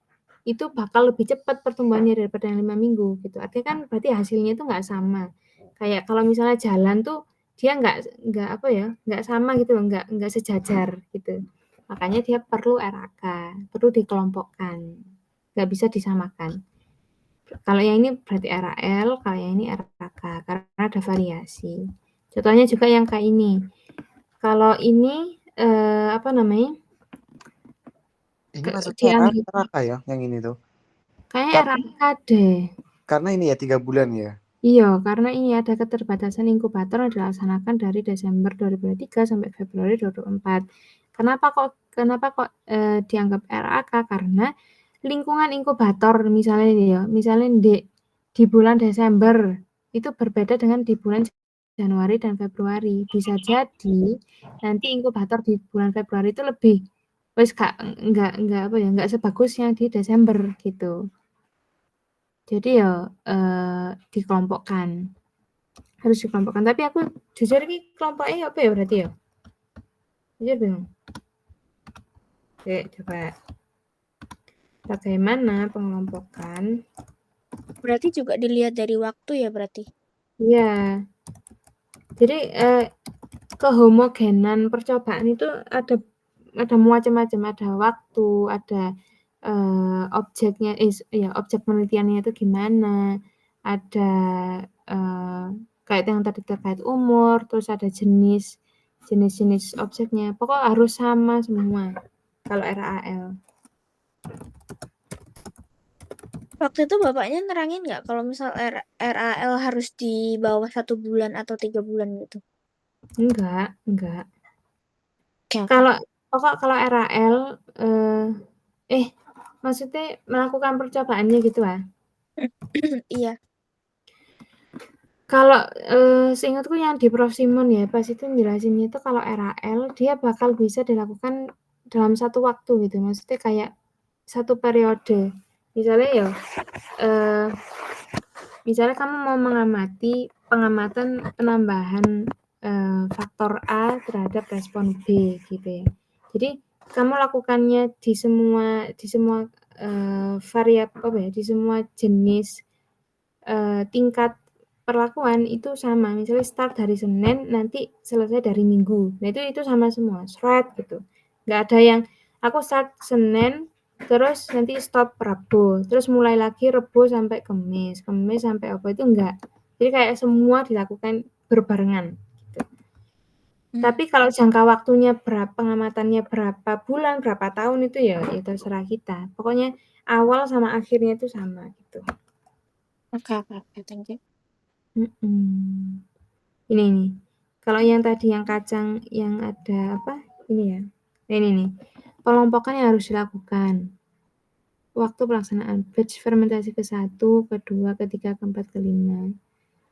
itu bakal lebih cepat pertumbuhannya daripada yang 5 minggu gitu. Artinya kan berarti hasilnya itu nggak sama. Kayak kalau misalnya jalan tuh dia nggak apa ya, nggak sama gitu loh, nggak sejajar gitu. Makanya dia perlu RAK, perlu dikelompokkan. Nggak bisa disamakan. Kalau yang ini berarti RAL, kalau yang ini RAK karena ada variasi. Contohnya juga yang kayak ini. Kalau ini apa namanya? Ini masuknya RAK ya yang ini tuh. Kayaknya RAK deh. Karena ini ya 3 bulan ya. Iya, karena ini ada keterbatasan inkubator yang dilaksanakan dari Desember 2023 sampai Februari 2024. Kenapa kok dianggap RAK? Karena lingkungan inkubator misalnya di bulan Desember itu berbeda dengan di bulan Januari dan Februari. Bisa jadi nanti inkubator di bulan Februari itu lebih nggak sebagus yang di Desember gitu. Jadi ya dikelompokkan. Harus dikelompokkan. Tapi aku jujur ini kelompoknya apa ya berarti ya? Jujur bingung. Oke, coba. Bagaimana pengelompokan? Berarti juga dilihat dari waktu ya berarti? Iya. Jadi kehomogenan percobaan itu ada macam-macam, ada waktu, ada objeknya, objek penelitiannya itu gimana, ada kayak yang tadi terkait umur, terus ada jenis objeknya. Pokok harus sama semua kalau RAL. Waktu itu bapaknya nerangin nggak kalau misal RAL harus di bawah 1 bulan atau 3 bulan gitu? Enggak. Okay. Kalau RAL maksudnya melakukan percobaannya gitu ah? Iya. Kalau seingatku yang di Prof Simon ya, pas itu jelasinnya itu kalau RAL dia bakal bisa dilakukan dalam satu waktu gitu. Maksudnya kayak satu periode. Misalnya misalnya kamu mau mengamati pengamatan penambahan faktor A terhadap respon B gitu ya. Jadi kamu lakukannya di semua di semua jenis tingkat perlakuan itu sama. Misalnya start hari Senin, nanti selesai dari Minggu. Nah itu sama semua, gitu. Nggak ada yang aku start Senin, terus nanti stop Rabu, terus mulai lagi Rabu sampai Kamis sampai apa, itu enggak. Jadi kayak semua dilakukan berbarengan. Tapi kalau jangka waktunya pengamatannya berapa bulan, berapa tahun itu ya terserah kita. Pokoknya awal sama akhirnya itu sama gitu. Oke, thank you. Ini nih. Kalau yang tadi yang kacang yang ada apa? Ini ya. Ini nih. Pelompokan yang harus dilakukan. Waktu pelaksanaan batch fermentasi ke-1, ke-2, ke-3, ke-4, ke-5.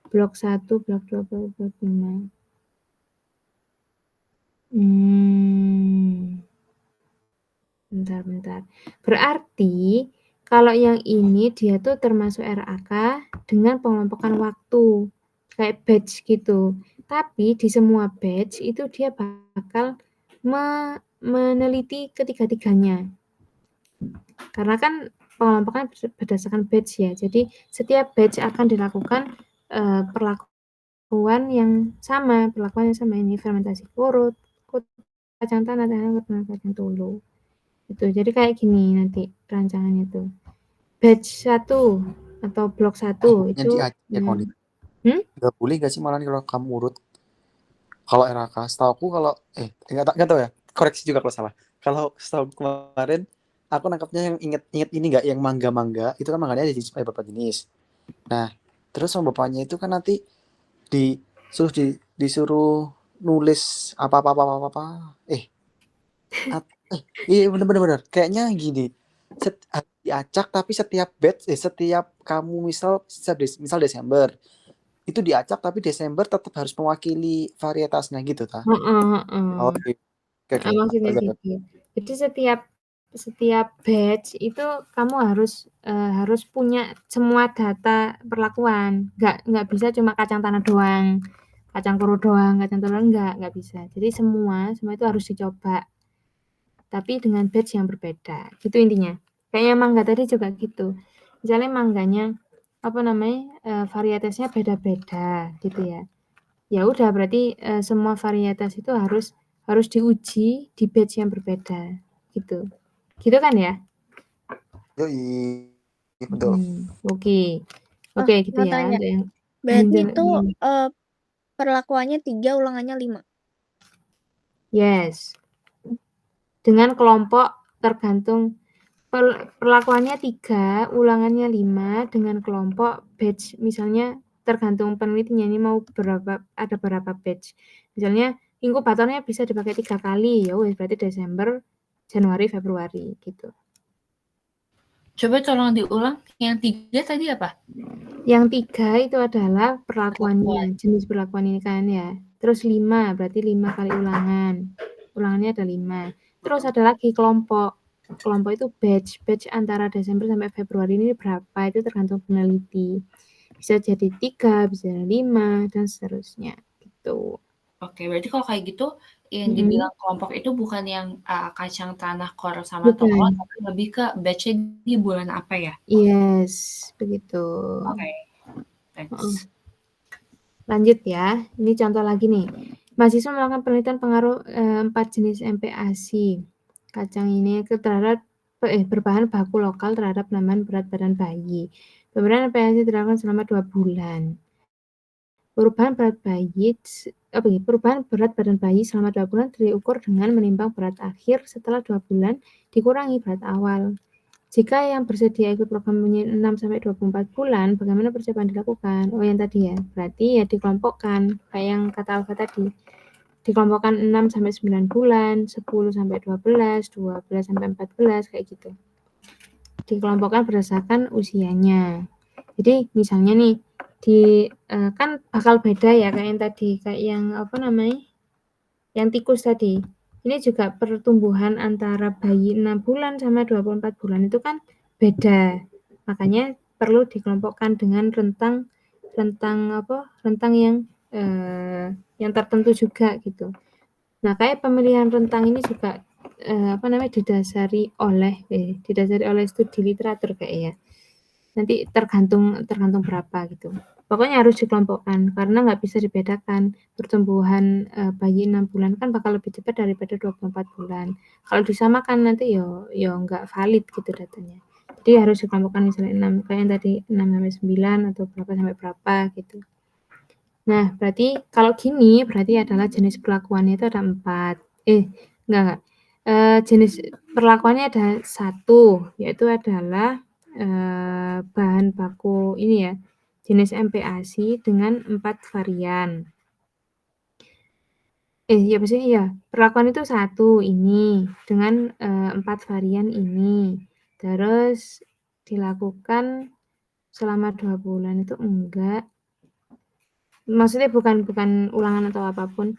Blok 1, blok 2, blok 5. Bentar. Berarti kalau yang ini dia tuh termasuk RAK dengan pengelompokan waktu. Kayak batch gitu. Tapi di semua batch itu dia bakal meneliti ketiga-tiganya. Karena kan pengelompokan berdasarkan batch ya. Jadi setiap batch akan dilakukan perlakuan yang sama. Ini fermentasi kurut, kacang tanah, kacang tulu. Itu. Jadi kayak gini nanti rancangannya tuh. Batch 1 atau blok 1 itu nggak boleh nggak sih malah kalau kamu urut. Kalau RAK setahu aku kalau nggak tahu ya, koreksi juga kalau salah. Kalau setahu kemarin aku nangkapnya yang inget ini nggak, yang mangga itu kan mangganya ada beberapa jenis. Nah terus sama bapaknya itu kan nanti disuruh nulis apa iya bener kayaknya gini, diacak tapi setiap batch setiap kamu misal Desember itu diacak tapi Desember tetap harus mewakili varietasnya gitu ta. Oke. Maksudnya gitu. Jadi setiap batch itu kamu harus punya semua data perlakuan. Nggak bisa cuma kacang tanah doang, kacang kurut doang, kacang telur nggak bisa. Jadi semua itu harus dicoba. Tapi dengan batch yang berbeda. Gitu intinya. Kayaknya mangga tadi juga gitu. Misalnya mangganya varietasnya beda-beda gitu ya. Ya udah berarti semua varietas itu harus diuji di batch yang berbeda gitu. Gitu kan ya? Betul. Oke gitu ya. Tanya. Berarti itu perlakuannya 3, ulangannya 5. Yes. Dengan kelompok tergantung perlakuannya 3, ulangannya 5 dengan kelompok batch. Misalnya tergantung penelitinya ini mau ada berapa batch. Misalnya inkubatornya bisa dipakai 3 kali, ya berarti Desember, Januari, Februari gitu. Coba tolong diulang, yang 3 tadi apa? Yang 3 itu adalah perlakuannya, jenis perlakuan ini kan ya. Terus 5, berarti 5 kali ulangan. Ulangannya ada 5. Terus ada lagi kelompok itu batch antara Desember sampai Februari ini berapa, itu tergantung peneliti. Bisa jadi 3, bisa jadi 5, dan seterusnya gitu. Oke, berarti kalau kayak gitu yang dibilang kelompok itu bukan yang kacang tanah, kor sama toko, tapi lebih ke batch-nya di bulan apa ya? Yes, begitu. Oke, thanks. Lanjut ya, ini contoh lagi nih. Mahasiswa melakukan penelitian pengaruh 4 jenis MPASI kacang ini terhadap berbahan baku lokal terhadap penambahan berat badan bayi. Pemberian MPASI dilakukan selama 2 bulan. Perubahan berat badan bayi selama 2 bulan diukur dengan menimbang berat akhir setelah 2 bulan dikurangi berat awal. Jika yang bersedia ikut program 6-24 bulan, bagaimana persiapan dilakukan? Oh, yang tadi ya. Berarti ya dikelompokkan, kayak yang kata Alfa tadi. Dikelompokkan 6-9 bulan, 10-12, 12-14, kayak gitu. Dikelompokkan berdasarkan usianya. Jadi misalnya nih, kan bakal beda ya kayak yang tadi, kayak yang yang tikus tadi. Ini juga pertumbuhan antara bayi 6 bulan sama 24 bulan itu kan beda. Makanya perlu dikelompokkan dengan rentang yang tertentu juga gitu. Nah, kayak pemilihan rentang ini juga didasari oleh studi literatur kayaknya. Nanti tergantung berapa gitu. Pokoknya harus dikelompokkan karena nggak bisa dibedakan. Pertumbuhan bayi 6 bulan kan bakal lebih cepat daripada 24 bulan. Kalau disamakan nanti yo nggak valid gitu datanya. Jadi harus dikelompokkan misalnya 6 kayak yang tadi 6 sampai 9 atau berapa sampai berapa gitu. Nah, berarti kalau gini berarti adalah jenis perlakuannya itu ada 4. Enggak. Jenis perlakuannya ada 1, yaitu adalah bahan baku ini ya, jenis MPASI dengan 4 varian. Perlakuan itu 1 ini dengan 4 varian ini. Terus dilakukan selama 2 bulan itu enggak. Maksudnya bukan ulangan atau apapun.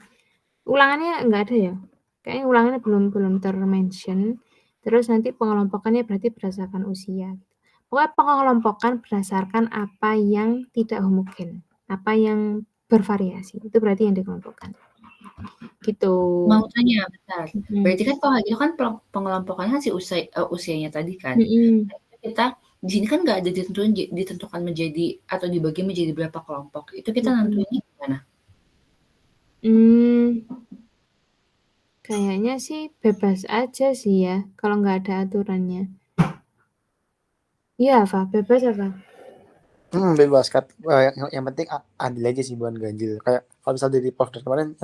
Ulangannya enggak ada ya? Kayaknya ulangannya belum ter-mention. Terus nanti pengelompokannya berarti berdasarkan usia. Pokoknya pengelompokan berdasarkan apa yang tidak homogen, apa yang bervariasi. Itu berarti yang dikelompokkan. Gitu. Mau tanya bentar. Berarti kan kalau gitu kan pengelompokannya kan si usianya tadi kan. Kita di sini kan nggak ada ditentukan menjadi atau dibagi menjadi berapa kelompok. Itu kita nentuinnya gimana? Kayaknya sih bebas aja sih ya, kalau nggak ada aturannya. Iya, Fa, bebas apa? Bebas kan. Yang penting adil aja sih, bukan ganjil. Kayak kalau misalnya dari Profesor kemarin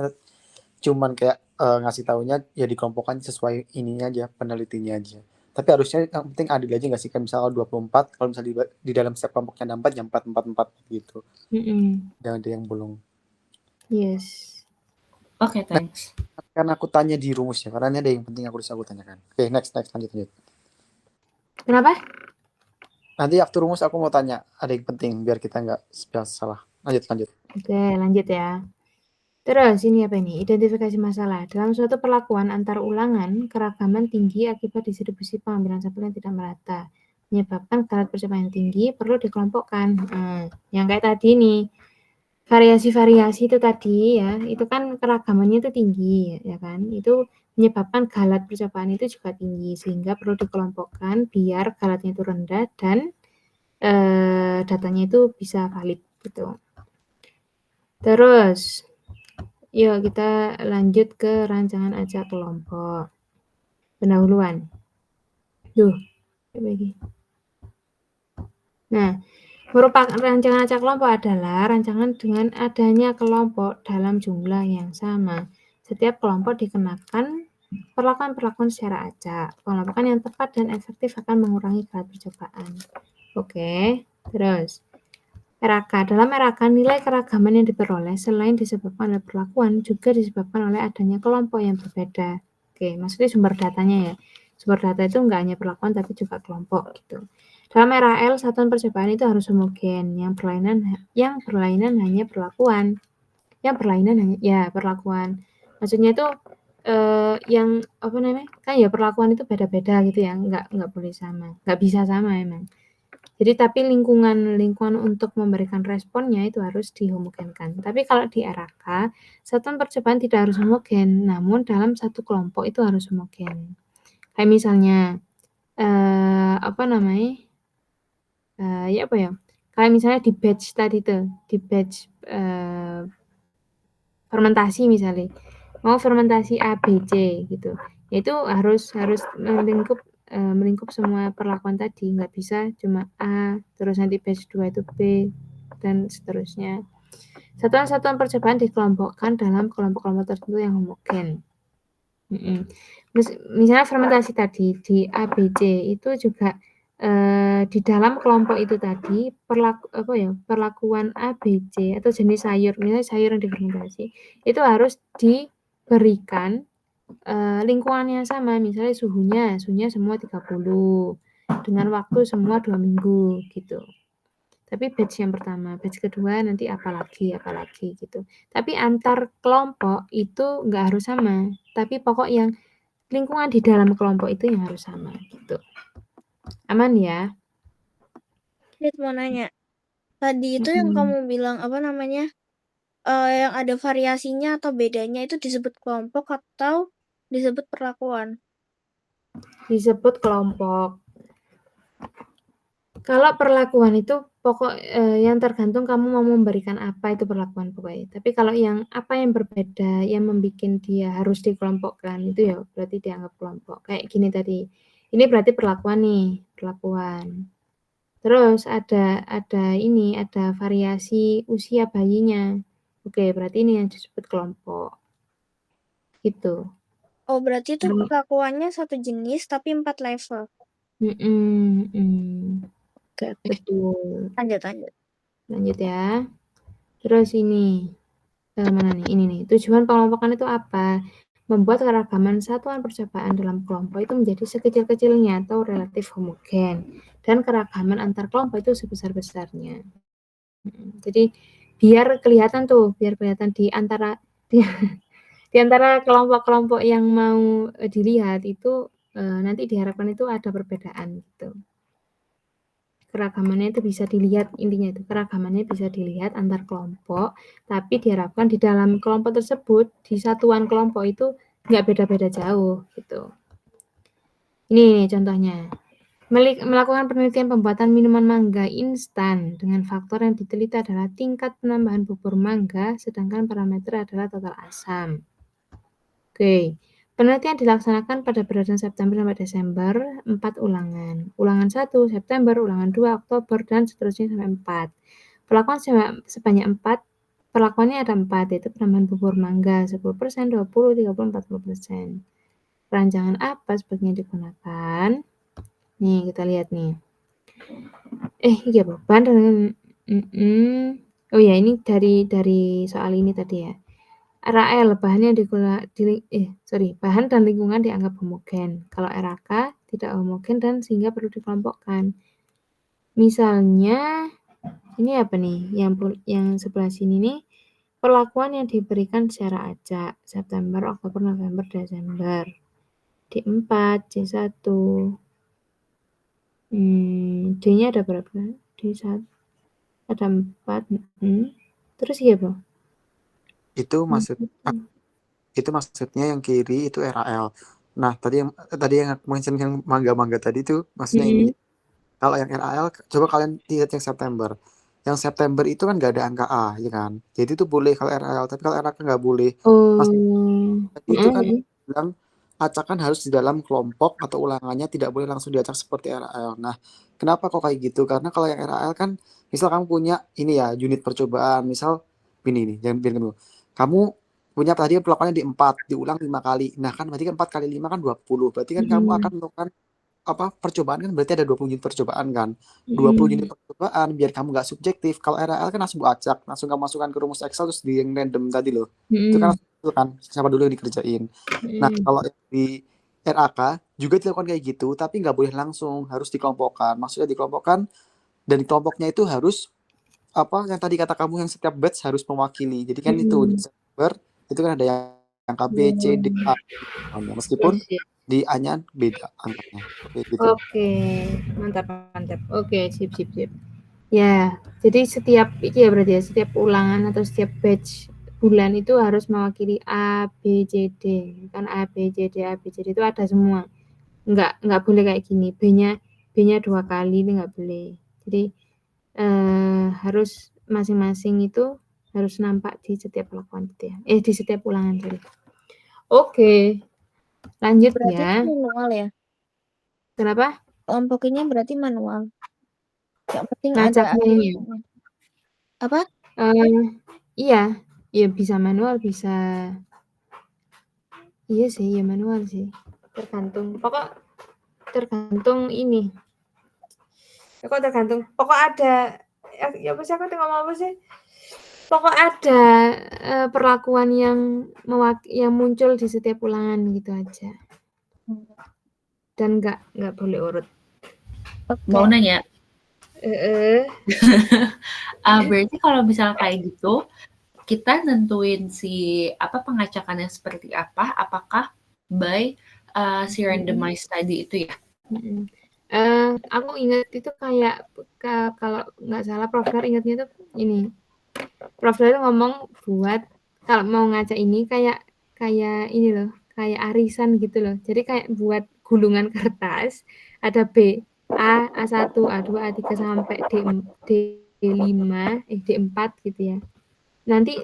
cuman kayak ngasih taunya ya dikelompokkan sesuai ininya aja, penelitinya aja. Tapi harusnya yang penting adil aja nggak sih? Kan misalnya 24, kalau misalnya di dalam setiap kelompoknya ada 4, ya 4 gitu. Jangan ada yang bolong. Yes. Oke, thanks. Karena aku tanya di rumus ya, karena ini ada yang penting aku tanyakan. Oke, next, lanjut. Kenapa? Nanti waktu rumus aku mau tanya, ada yang penting biar kita nggak salah. Lanjut. Oke, lanjut ya. Terus ini apa ini? Identifikasi masalah. Dalam suatu perlakuan antar ulangan, keragaman tinggi akibat distribusi pengambilan sampel yang tidak merata. Menyebabkan kadar percobaan tinggi perlu dikelompokkan. Yang kayak tadi nih, variasi-variasi itu tadi ya, itu kan keragamannya itu tinggi ya kan. Itu menyebabkan galat percobaan itu juga tinggi, sehingga perlu dikelompokkan biar galatnya itu rendah dan datanya itu bisa valid gitu. Terus yuk kita lanjut ke rancangan acak kelompok. Pendahuluan. Nah, merupakan rancangan acak kelompok adalah rancangan dengan adanya kelompok dalam jumlah yang sama. Setiap kelompok dikenakan perlakuan secara acak. Pengelompokan yang tepat dan efektif akan mengurangi galat percobaan. Oke, terus. RAK. Dalam RAK, nilai keragaman yang diperoleh selain disebabkan oleh perlakuan, juga disebabkan oleh adanya kelompok yang berbeda. Oke, maksudnya sumber datanya ya. Sumber data itu enggak hanya perlakuan, tapi juga kelompok gitu. Dalam RAL, satuan percobaan itu harus homogen. Yang berlainan hanya perlakuan. Perlakuan. Maksudnya itu yang apa namanya? Kan ya perlakuan itu beda-beda gitu ya, enggak boleh sama. Enggak bisa sama emang. Jadi tapi lingkungan untuk memberikan responnya itu harus dihomogenkan. Tapi kalau di RAK, satuan percobaan tidak harus homogen, namun dalam satu kelompok itu harus homogen. Kayak misalnya kayak misalnya di batch tadi tuh, di batch fermentasi misalnya. Mau fermentasi A, B, C gitu. Itu harus melingkup semua perlakuan tadi, nggak bisa cuma A, terus nanti batch 2 itu B, dan seterusnya. Satuan-satuan percobaan dikelompokkan dalam kelompok-kelompok tertentu yang homogen. Misalnya fermentasi tadi di A, B, C itu juga di dalam kelompok itu tadi perlakuan A, B, C atau jenis sayur, misalnya sayur yang difermentasi itu harus diberikan lingkungan yang sama, misalnya suhunya semua 30 dengan waktu semua 2 minggu gitu. Tapi batch yang pertama, batch kedua nanti apalagi gitu. Tapi antar kelompok itu nggak harus sama, tapi pokok yang lingkungan di dalam kelompok itu yang harus sama gitu. Aman ya? Lihat mau nanya. Tadi itu yang kamu bilang yang ada variasinya atau bedanya itu disebut kelompok atau disebut perlakuan? disebut kelompok. Kalau perlakuan itu yang tergantung kamu mau memberikan apa itu perlakuan pokoknya. Tapi kalau yang apa yang berbeda, yang membikin dia harus dikelompokkan itu ya berarti dianggap kelompok. Kayak gini tadi. Ini berarti perlakuan nih, perlakuan. Terus ada variasi usia bayinya. Oke, berarti ini yang disebut kelompok. Gitu. Oh, berarti itu perlakuannya satu jenis tapi 4 level. Oke. Betul. Lanjut. Ya. Terus ini. Mana nih? Ini nih. Tujuan pengelompokan itu apa? Membuat keragaman satuan percobaan dalam kelompok itu menjadi sekecil-kecilnya atau relatif homogen. Dan keragaman antar kelompok itu sebesar-besarnya. Jadi biar kelihatan di antara kelompok-kelompok yang mau dilihat itu nanti diharapkan itu ada perbedaan gitu. Keragamannya itu bisa dilihat, intinya itu keragamannya bisa dilihat antar kelompok, tapi diharapkan di dalam kelompok tersebut, di satuan kelompok itu nggak beda-beda jauh gitu. Ini contohnya. Melakukan penelitian pembuatan minuman mangga instan dengan faktor yang diteliti adalah tingkat penambahan bubur mangga, sedangkan parameter adalah total asam. Oke, penelitian dilaksanakan pada periode September sampai Desember, 4 ulangan. Ulangan 1 September, ulangan 2 Oktober, dan seterusnya sampai 4. Perlakuan sebanyak 4, perlakuannya ada 4, yaitu penambahan bubur mangga 10%, 20%, 30%, 40%. Perancangan apa sebaiknya digunakan? Nih, kita lihat nih. Iya bahan dan oh ya ini dari soal ini tadi ya. RAL bahan dan lingkungan dianggap homogen. Kalau RAK tidak homogen dan sehingga perlu dikelompokkan. Misalnya ini apa nih? Yang sebelah sini nih perlakuan yang diberikan secara acak September, Oktober, November, Desember. D4, C1. D-nya ada berapa? D1 ada 4. Terus iya, Bro? Itu maksudnya yang kiri itu RAL. Nah, tadi yang mention yang mangga-mangga tadi itu maksudnya ini. Kalau yang RAL coba kalian lihat yang September. Yang September itu kan nggak ada angka A, ya kan? Jadi itu boleh kalau RAL, tapi kalau RAK nggak boleh. Itu kan bilang acakan harus di dalam kelompok atau ulangannya tidak boleh langsung diacak seperti RAL. Nah, kenapa kok kayak gitu? Karena kalau yang RAL kan, misal kamu punya ini ya unit percobaan, misal ini nih, jangan biar dulu. Kamu punya tadi perlakuannya di 4, diulang 5 kali. Nah kan berarti kan 4 kali 5 kan 20. Berarti kan kamu akan melakukan percobaan kan berarti ada 20 unit percobaan kan. 20 unit percobaan biar kamu nggak subjektif. Kalau RAL kan langsung acak, langsung kamu masukkan ke rumus Excel terus di yang random tadi loh. Itu kan siapa dulu yang dikerjain. Nah, kalau di RAK juga dilakukan kayak gitu, tapi nggak boleh langsung, harus dikelompokkan. Maksudnya dikelompokkan dan di kelompoknya itu harus yang tadi kata kamu yang setiap batch harus mewakili. Jadi kan itu di September itu kan ada yang KB, C, D, A. Meskipun di A-nya beda angkanya. Gitu. Oke, mantap. Oke, sip. Ya, jadi setiap ulangan atau setiap batch bulan itu harus mewakili A, B, C, D. Kan A, B, C, D itu ada semua. Enggak boleh kayak gini. B-nya 2 kali ini enggak boleh. Jadi harus masing-masing itu harus nampak di setiap perlakuan itu ya. Di setiap ulangan sorry. Oke. Lanjut berarti ya. Itu manual ya? Kenapa? Kelompokinnya berarti manual. Yang penting Ngacaknya ada ini. Apa? Iya. Ya bisa manual, bisa. Iya sih, ya manual sih. Tergantung ini. Pokok ada ya apa sih aku ngomong apa sih? Pokok ada perlakuan yang muncul di setiap ulangan gitu aja. Dan nggak boleh urut. Mau nanya? Berarti kalau misalnya kayak gitu, kita nentuin si pengacakannya seperti apa? Apakah by si randomized tadi itu ya? Aku ingat itu kayak kalau nggak salah Prof ingatnya tuh ini. Prof ngomong buat kalau mau ngacak ini kayak ini loh, kayak arisan gitu loh. Jadi kayak buat gulungan kertas, ada B, A1, A2, A3 sampai D5, D4 gitu ya. Nanti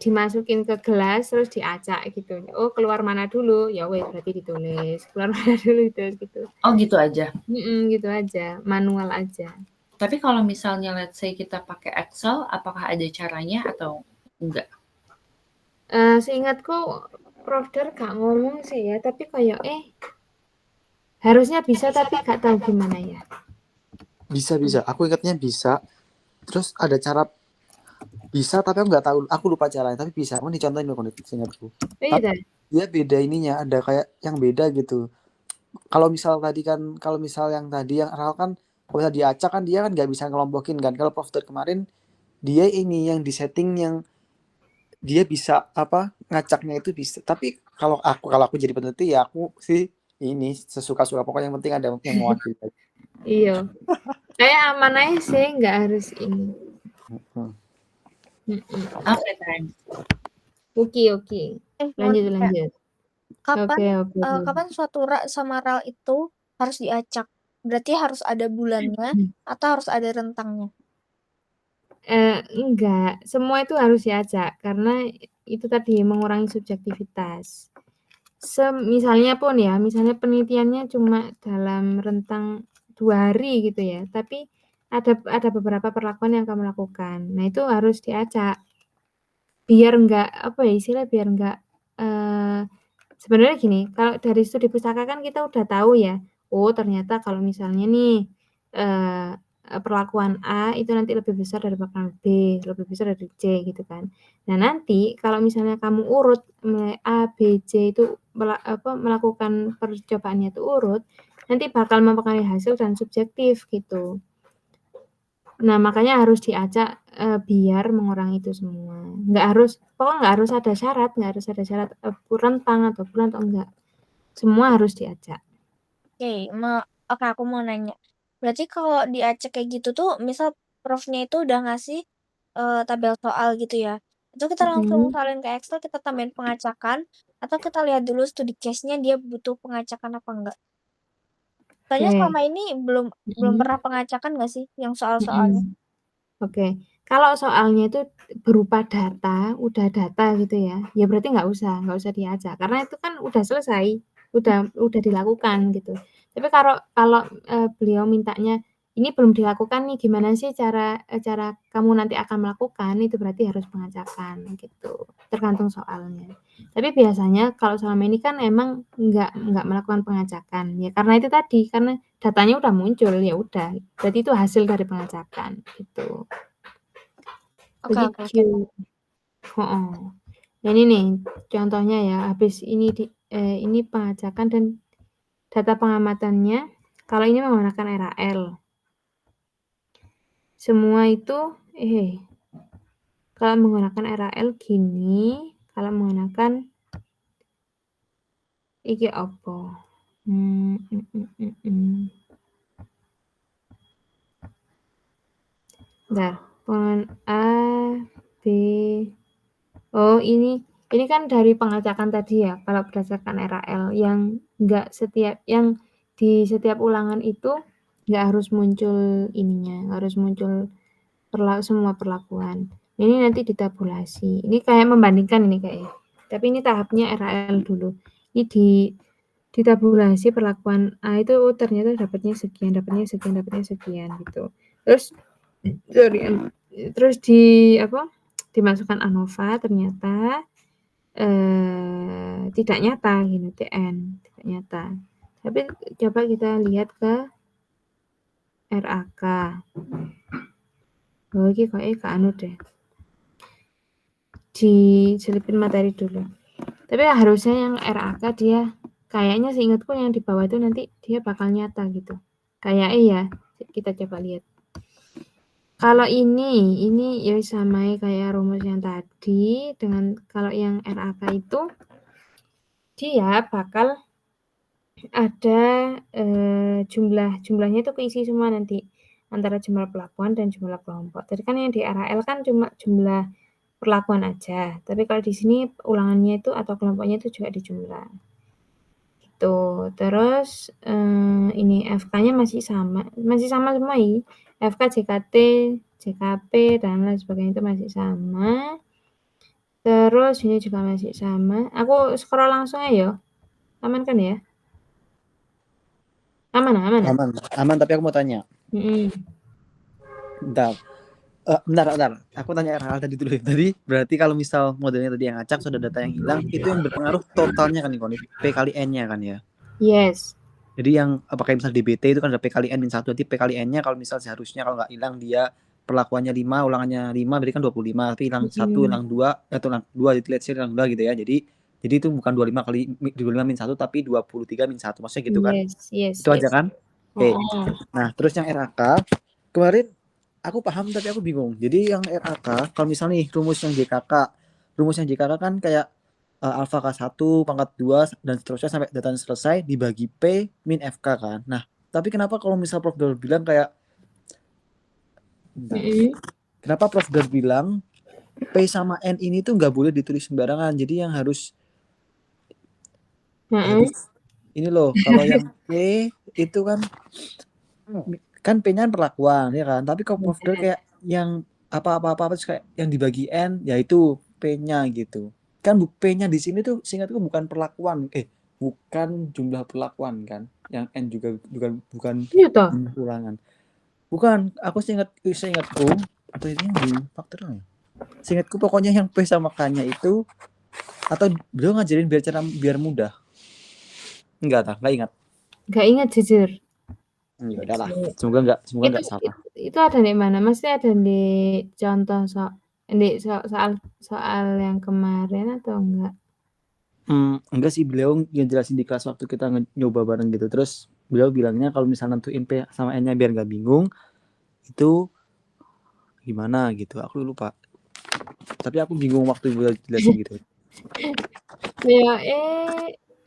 dimasukin ke gelas terus diacak gitu. Oh, keluar mana dulu? Ya wes berarti ditulis. Keluar mana dulu gitu. Oh, gitu aja. Gitu aja, manual aja. Tapi kalau misalnya let's say kita pakai Excel, apakah ada caranya atau enggak? Seingatku Prof Der gak ngomong sih ya, tapi kayak harusnya bisa tapi gak tahu gimana ya. Bisa. Aku ingatnya bisa. Terus ada cara bisa tapi aku nggak tahu. Aku lupa caranya tapi bisa. Mau dicontohin dong seingatku. Iya. Dia beda ininya, ada kayak yang beda gitu. Kalau misal yang tadi yang RL kan kalau bisa diacak kan dia kan nggak bisa ngelompokin kan. Kalau Prof Der kemarin dia ini yang di setting yang dia bisa ngacaknya itu bisa. Tapi kalau aku jadi peneliti ya aku sih ini sesuka-suka, pokoknya yang penting ada yang mewakili. Iya. Kayak aman aja sih, nggak harus ini. Oke, thanks. Oke. Lanjut. Kapan suatu sama RAL itu harus diacak? Berarti harus ada bulannya atau harus ada rentangnya? Enggak, semua itu harus diacak karena itu tadi mengurangi subjektivitas. Misalnya penelitiannya cuma dalam rentang 2 hari gitu ya, tapi ada beberapa perlakuan yang kamu lakukan. Nah, itu harus diacak. Biar enggak biar enggak sebenarnya gini, kalau dari studi pustaka kan kita udah tahu ya, oh ternyata kalau misalnya nih perlakuan A itu nanti lebih besar dari perlakuan B, lebih besar dari C gitu kan. Nah, nanti kalau misalnya kamu urut A, B, C itu melakukan percobaannya itu urut, nanti bakal mempengaruhi hasil dan subjektif gitu. Nah, makanya harus diacak biar mengurangi itu semua. Pokoknya nggak harus ada syarat rentang atau bulan atau enggak. Semua harus diacak. Oke, aku mau nanya. Berarti kalau diacak kayak gitu tuh, misal profnya itu udah ngasih tabel soal gitu ya. Itu kita langsung salin ke Excel, kita tambahin pengacakan, atau kita lihat dulu studi case-nya dia butuh pengacakan apa enggak? Soalnya selama ini belum pernah pengacakan nggak sih yang soal-soalnya? Oke. Kalau soalnya itu berupa data, udah data gitu ya berarti nggak usah diacak karena itu kan udah selesai, udah dilakukan gitu. Tapi kalau beliau mintanya ini belum dilakukan nih, gimana sih cara kamu nanti akan melakukan, itu berarti harus pengacakan gitu, tergantung soalnya. Tapi biasanya kalau selama ini kan emang nggak melakukan pengacakan ya karena itu tadi, karena datanya udah muncul, ya udah berarti itu hasil dari pengacakan gitu. Begitu. Nah, ini nih contohnya ya, habis ini ini pengacakan dan data pengamatannya kalau ini menggunakan RAL. Semua itu kalau menggunakan RAL gini, kalau menggunakan iki apa? Bentar, A, B. Oh, ini kan dari pengacakan tadi ya, kalau berdasarkan RAL yang yang di setiap ulangan itu nggak harus muncul ininya, harus muncul semua perlakuan. Ini nanti ditabulasi. Ini kayak membandingkan ini kayaknya. Tapi ini tahapnya RAL dulu. Ini ditabulasi perlakuan A itu ternyata dapatnya sekian gitu. Terus dimasukkan ANOVA ternyata tidak nyata gitu, TN tidak nyata. Tapi coba kita lihat ke RAK. Oh, ini kayaknya deh. Diselipin materi dulu. Tapi harusnya yang RAK dia kayaknya seingatku yang di bawah itu nanti dia bakal nyata gitu. Kayaknya ya, kita coba lihat. Kalau ini ya sama kayak rumus yang tadi, dengan kalau yang RAK itu dia bakal ada jumlahnya itu keisi semua nanti antara jumlah perlakuan dan jumlah kelompok. Tadi kan yang di RAL kan cuma jumlah perlakuan aja, tapi kalau di sini ulangannya itu atau kelompoknya itu juga dijumlah. Itu. Terus ini FK-nya masih sama semua ini. FK, JKT, JKP dan lain sebagainya itu masih sama. Terus ini juga masih sama. Aku scroll langsung aja. Aman kan ya? Aman. Aman, tapi aku mau tanya. Bentar. Aku tanya RHL tadi dulu. Tadi berarti kalau misal modelnya tadi yang acak sudah data yang hilang, itu yang berpengaruh totalnya kan nih, P kali N-nya kan ya. Yes. Jadi yang pakai misal DBT itu kan ada P kali N min 1. Jadi P kali N-nya kalau misal seharusnya kalau nggak hilang dia perlakuannya 5, ulangannya 5 berarti kan 25, tapi hilang 1, hilang 2, atau hilang 2, let's say hilang 2 gitu ya. Jadi itu bukan 25 kali 25 min 1 tapi 23 min 1. Maksudnya gitu kan? Yes. Itu aja kan? Oke. Nah, terus yang RAK kemarin aku paham tapi aku bingung. Jadi yang RAK kalau misalnya nih rumus yang JKK kan kayak alfa K1 pangkat 2 dan seterusnya sampai datanya selesai dibagi P min FK kan. Nah, tapi kenapa kalau misal Prof Dor bilang kayak kenapa Prof Dor bilang P sama N ini tuh nggak boleh ditulis sembarangan. Jadi yang harus ini loh, kalau yang P itu kan P-nya perlakuan ya kan. Tapi kalau Prof Dor kayak yang apa terus kayak yang dibagi N yaitu P-nya gitu. Kan P-nya di sini tuh seingatku bukan perlakuan, bukan jumlah perlakuan kan. Yang N juga bukan ulangan. Bukan, aku seingatku atau ini di faktorial. Seingatku pokoknya yang P sama K-nya itu atau beliau ngajarin biar mudah. Enggak ingat. Enggak ingat jujur. Ya udahlah, semoga enggak salah. Itu ada di mana? Maksudnya ada di contoh soal yang kemarin atau enggak? Enggak sih, beliau ngejelasin di kelas waktu kita nyoba bareng gitu. Terus beliau bilangnya kalau misalnya nentuin P sama N-nya biar nggak bingung, itu gimana gitu. Aku lupa. Tapi aku bingung waktu beliau jelasin gitu. Ya,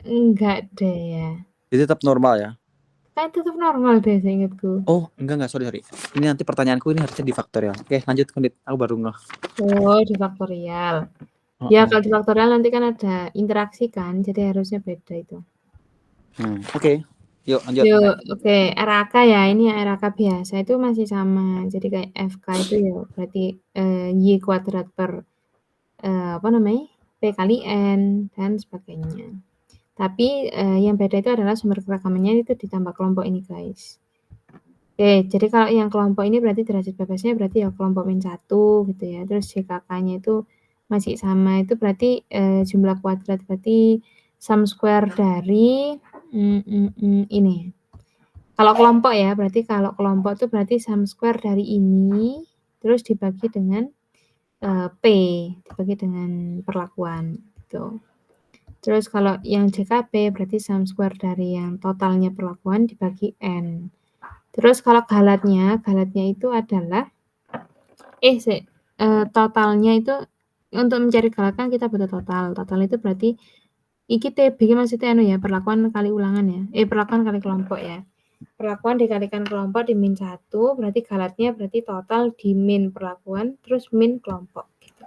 enggak deh ya. Jadi tetap normal ya? Kan tetap normal deh seingatku. Oh, enggak, sorry. Ini nanti pertanyaanku ini harusnya di faktorial. Oke, lanjut Kondit. Aku baru ngeh. Oh, di faktorial. Ya, kalau di faktorial nanti kan ada interaksi kan, jadi harusnya beda itu. Oke. Yuk, lanjut. Oke. RAK ya, ini yang RAK biasa itu masih sama. Jadi kayak FK itu ya berarti Y kuadrat per P kali N dan sebagainya. Tapi yang beda itu adalah sumber keragamannya itu ditambah kelompok ini guys. Oke, jadi kalau yang kelompok ini berarti derajat bebasnya berarti ya kelompok min 1 gitu ya. Terus JKK-nya itu masih sama, itu berarti jumlah kuadrat berarti sum square dari ini. Kalau kelompok ya, berarti kalau kelompok itu berarti sum square dari ini terus dibagi dengan P, dibagi dengan perlakuan gitu. Terus kalau yang JKP berarti sum square dari yang totalnya perlakuan dibagi N. Terus kalau galatnya itu adalah totalnya itu untuk mencari galat kan kita butuh total. Total itu berarti iki TB maksudnya ya, perlakuan kali ulangan ya. Perlakuan kali kelompok ya. Perlakuan dikalikan kelompok di min 1 berarti galatnya berarti total di min perlakuan terus min kelompok gitu.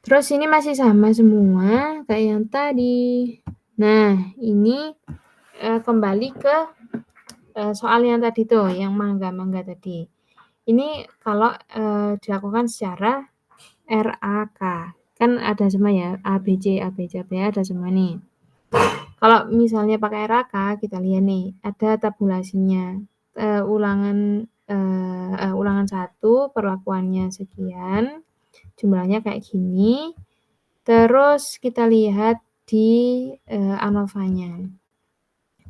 Terus ini masih sama semua kayak yang tadi. Nah, ini kembali ke soal yang tadi tuh, yang mangga tadi. Ini kalau dilakukan secara RAK. Kan ada semua ya, ABC ada semua nih. Kalau misalnya pakai RAK, kita lihat nih, ada tabulasinya. Ulangan 1, perlakuannya sekian, jumlahnya kayak gini. Terus kita lihat di ANOVA-nya.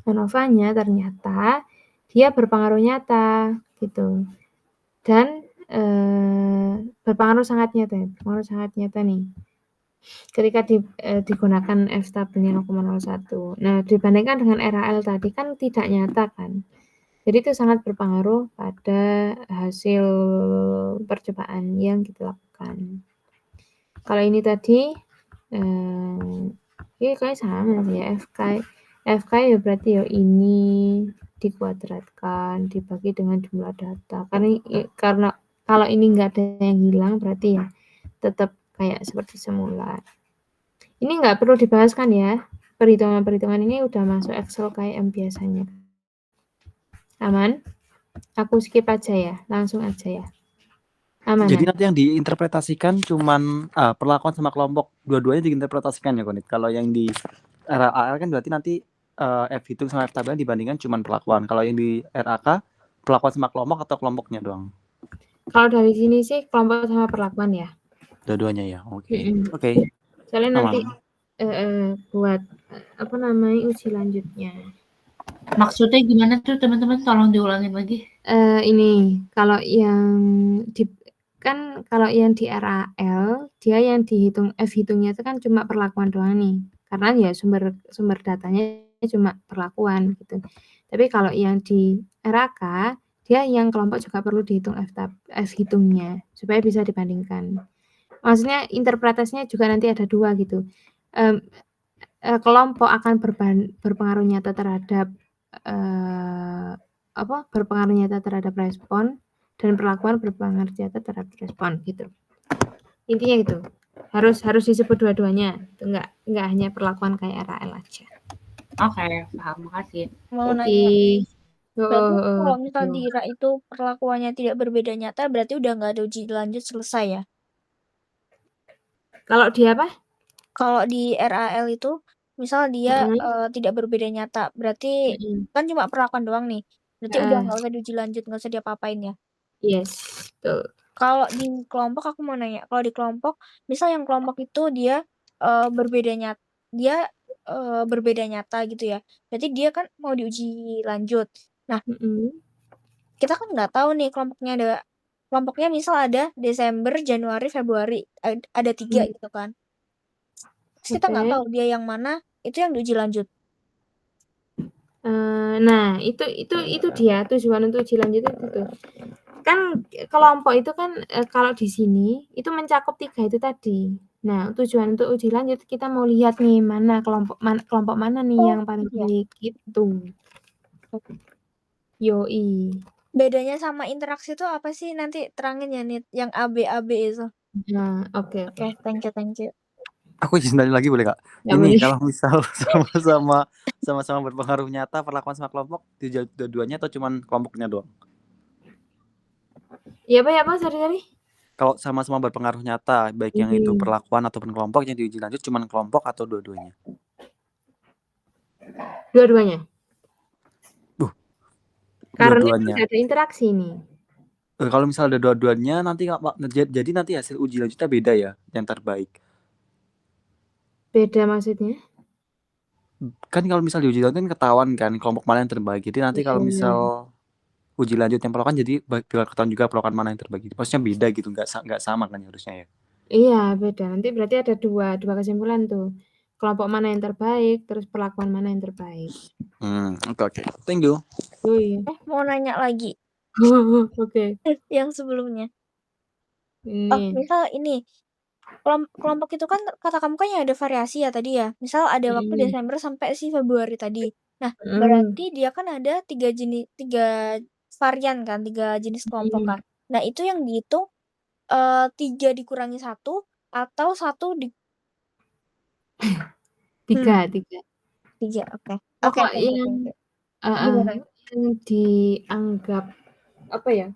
ANOVA-nya ternyata dia berpengaruh nyata gitu. Dan berpengaruh sangat nyata nih. Ketika digunakan F stabilnya 0,01. Nah, dibandingkan dengan RAL tadi kan tidak nyata kan. Jadi itu sangat berpengaruh pada hasil percobaan yang kita lakukan. Kalau ini tadi kayak sama sih ya, FK ya berarti ya ini dikuadratkan dibagi dengan jumlah data. Karena kalau ini nggak ada yang hilang berarti ya tetap kayak seperti semula. Ini nggak perlu dibahas kan ya, perhitungan-perhitungan ini udah masuk Excel kayak yang biasanya. Aman? Aku skip aja ya, langsung aja ya. Aman Jadi ya? nanti yang diinterpretasikan cuman perlakuan sama kelompok, dua-duanya diinterpretasikan ya Konit. Kalau yang di RAL kan berarti nanti F hitung sama F tabelan dibandingkan cuman perlakuan. Kalau yang di RAK perlakuan sama kelompok atau kelompoknya doang? Kalau dari sini sih kelompok sama perlakuan ya. Dua-duanya ya. Oke. Mm-mm. Oke. Soalnya nanti Aman. buat apa namanya uji lanjutnya. Maksudnya gimana tuh teman-teman? Tolong diulangin lagi. Ini kalau yang di kalau yang di RAL dia yang dihitung F hitungnya itu kan cuma perlakuan doang nih. Karena ya sumber datanya cuma perlakuan gitu. Tapi kalau yang di RAK dia yang kelompok juga perlu dihitung F hitungnya supaya bisa dibandingkan. Maksudnya interpretasinya juga nanti ada 2 gitu. Kelompok akan berpengaruh nyata terhadap berpengaruh nyata terhadap respon dan perlakuan berpengaruh nyata terhadap respon gitu. Intinya gitu. Harus disebut dua-duanya. Itu enggak hanya perlakuan kayak RAL aja. Oke, paham. Makasih. Mau Oke. nanya. Berarti Heeh, kalau misal betul. di RA itu perlakuannya tidak berbeda nyata, berarti udah nggak ada uji lanjut selesai ya? Kalau di apa? Kalau di RAL itu, misal dia tidak berbeda nyata, berarti kan cuma perlakuan doang nih. Berarti udah nggak usah diuji lanjut, nggak usah diapa-apain ya? Yes, betul. Kalau di kelompok aku mau nanya, kalau di kelompok, misal yang kelompok itu dia berbeda nyata gitu ya. Berarti dia kan mau diuji lanjut. Nah, kita kan nggak tahu nih kelompoknya misal ada Desember, Januari, Februari, ada 3 gitu kan. Terus kita nggak tahu dia yang mana itu yang diuji lanjut. Nah, itu dia tujuan untuk uji lanjut itu tuh. Kan kelompok itu kan kalau di sini itu mencakup 3 itu tadi. Nah, tujuan untuk uji lanjut kita mau lihat nih mana kelompok mana nih yang paling baik gitu. Yoi. Bedanya sama interaksi itu apa sih? Nanti terangin ya Nit, yang AB itu. Nah, oke. Oke, thank you. Aku izin tanya lagi boleh Kak? Nggak Ini boleh. kalau misal sama-sama berpengaruh nyata perlakuan sama kelompok dua-duanya atau cuman kelompoknya doang? Ya apa? Sorry. Kalau sama-sama berpengaruh nyata, baik yang itu perlakuan ataupun kelompok, yang diuji lanjut cuman kelompok atau dua-duanya? Dua-duanya. Karena Dua-duanya. tidak ada interaksi nih. Kalau misal ada dua-duanya nanti jadi nanti hasil uji lanjutnya beda ya, yang terbaik. Beda maksudnya? Kan kalau misal diuji lanjut kan ketahuan kan kelompok mana yang terbaik. Jadi nanti kalau misal uji lanjut yang perlakuan jadi bakal ketahuan juga perlakuan mana yang terbaik. Maksudnya beda gitu, nggak sama kan harusnya ya? Iya, beda. Nanti berarti ada dua kesimpulan tuh. Kelompok mana yang terbaik, terus perlakuan mana yang terbaik. Oke. Thank you. Mau nanya lagi. Oke. Yang sebelumnya. Ini. Misal ini kelompok itu kan kata kamu kan ada variasi ya tadi ya. Misal ada waktu Desember sampai Februari tadi. Nah, berarti dia kan ada 3 varian kan, 3 jenis kelompok kan. Nah, itu yang dihitung 3 dikurangi 1 atau 1 di 3. 3, oke. Pokok yang dianggap apa ya?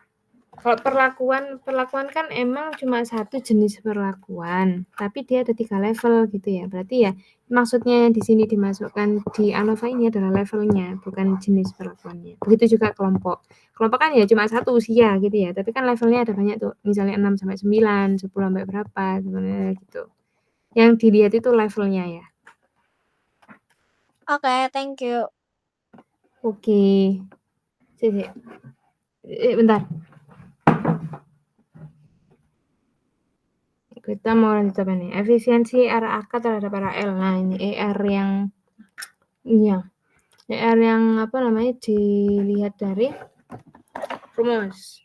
Kalau perlakuan kan emang cuma 1 jenis perlakuan, tapi dia ada 3 level gitu ya. Berarti ya maksudnya di sini dimasukkan di ANOVA ini adalah levelnya, bukan jenis perlakuannya. Begitu juga kelompok. Kelompok kan ya cuma 1 usia gitu ya, tapi kan levelnya ada banyak tuh. Misalnya 6 sampai 9, 10 sampai berapa gitu. Yang dilihat itu levelnya ya. Oke, thank you. Oke. Bentar. Kita mau lanjut apa nih? Efisiensi RAK terhadap RAL. Nah, ini ER yang dilihat dari rumus.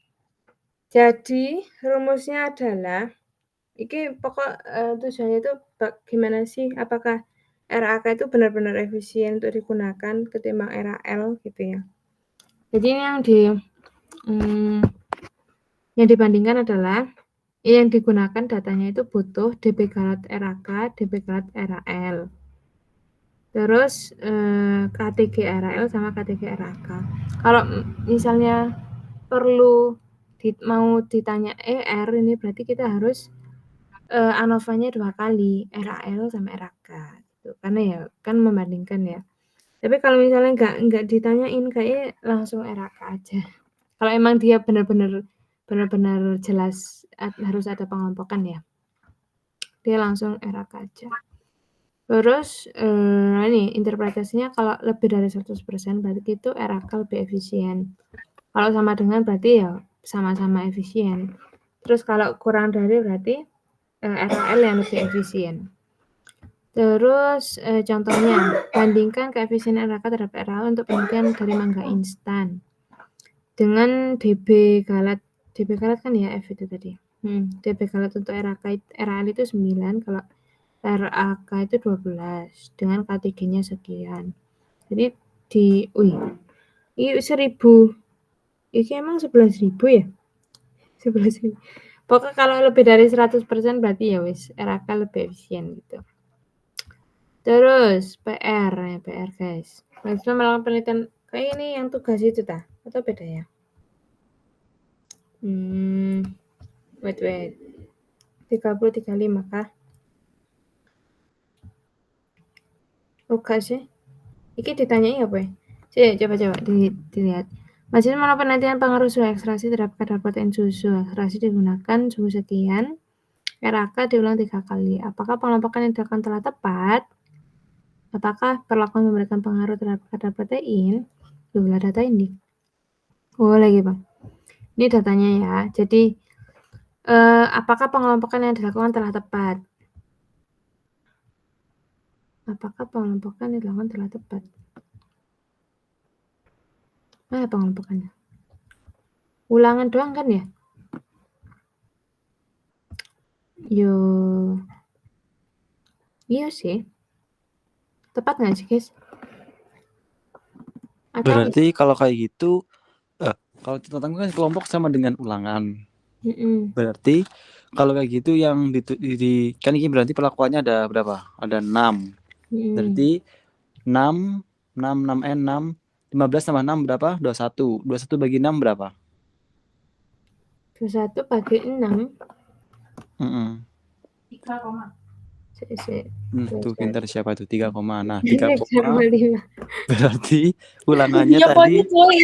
Jadi, rumusnya adalah ini pokok tujuannya itu bagaimana sih apakah RAK itu benar-benar efisien untuk digunakan ketimbang RAL gitu ya. Jadi yang dibandingkan adalah yang digunakan datanya itu butuh DP Galat RAK, DP Galat RAL. Terus KTG RAL sama KTG RAK. Kalau misalnya perlu mau ditanya ER ini berarti kita harus ANOVA-nya 2 kali, RAL sama RAK gitu. Karena ya kan membandingkan ya. Tapi kalau misalnya nggak ditanyain kayaknya langsung RAK aja. Kalau emang dia benar-benar jelas harus ada pengelompokan ya. Dia langsung RAK aja. Terus ini interpretasinya kalau lebih dari 100% berarti itu RAK lebih efisien. Kalau sama dengan berarti ya sama-sama efisien. Terus kalau kurang dari berarti RAL yang lebih efisien. Terus contohnya, bandingkan keefisiensi RAK terhadap RAL untuk penelitian dari mangga instan dengan DB galat. DB galat kan ya F itu tadi. DB galat untuk RAL itu 9, kalau RAK itu 12 dengan KTG-nya sekian. Jadi ini 1000. Ini emang 11.000 ya? 11.000. Pokoknya kalau lebih dari 100% berarti ya wis RAK lebih efisien gitu. Terus PR guys. Mahasiswa melakukan penelitian kayak ini yang tugas itu atau beda ya? Wait. 30-35 kah? Oke sih. Iki ditanyai apa ya? Coba dilihat. Mahasiswa melakukan penelitian pengaruh suhu ekstraksi terhadap kadar protein susu. Ekstraksi digunakan suhu sekian. RAK diulang 3 kali. Apakah pengelompokan yang dilakukan telah tepat? Apakah perlakuan memberikan pengaruh terhadap kadar protein? Dua data ini. Lagi Bang. Ini datanya ya. Jadi apakah pengelompokan yang dilakukan telah tepat? Apakah pengelompokan yang dilakukan telah tepat? Mana pengelompokannya? Ulangan doang kan ya? Iya sih. Tepat nggak sih guys? Berarti kalau kayak gitu, kalau tentang kan kelompok sama dengan ulangan. Berarti kalau kayak gitu yang kan ini berarti perlakuannya ada berapa? Ada 6. Berarti 6 N 6 15 tambah 6 berapa? 21. 21 bagi 6 berapa? 21 bagi 6. 3, tuh pintar siapa itu 3, nah 3, 5. berarti ulangannya tadi kecuali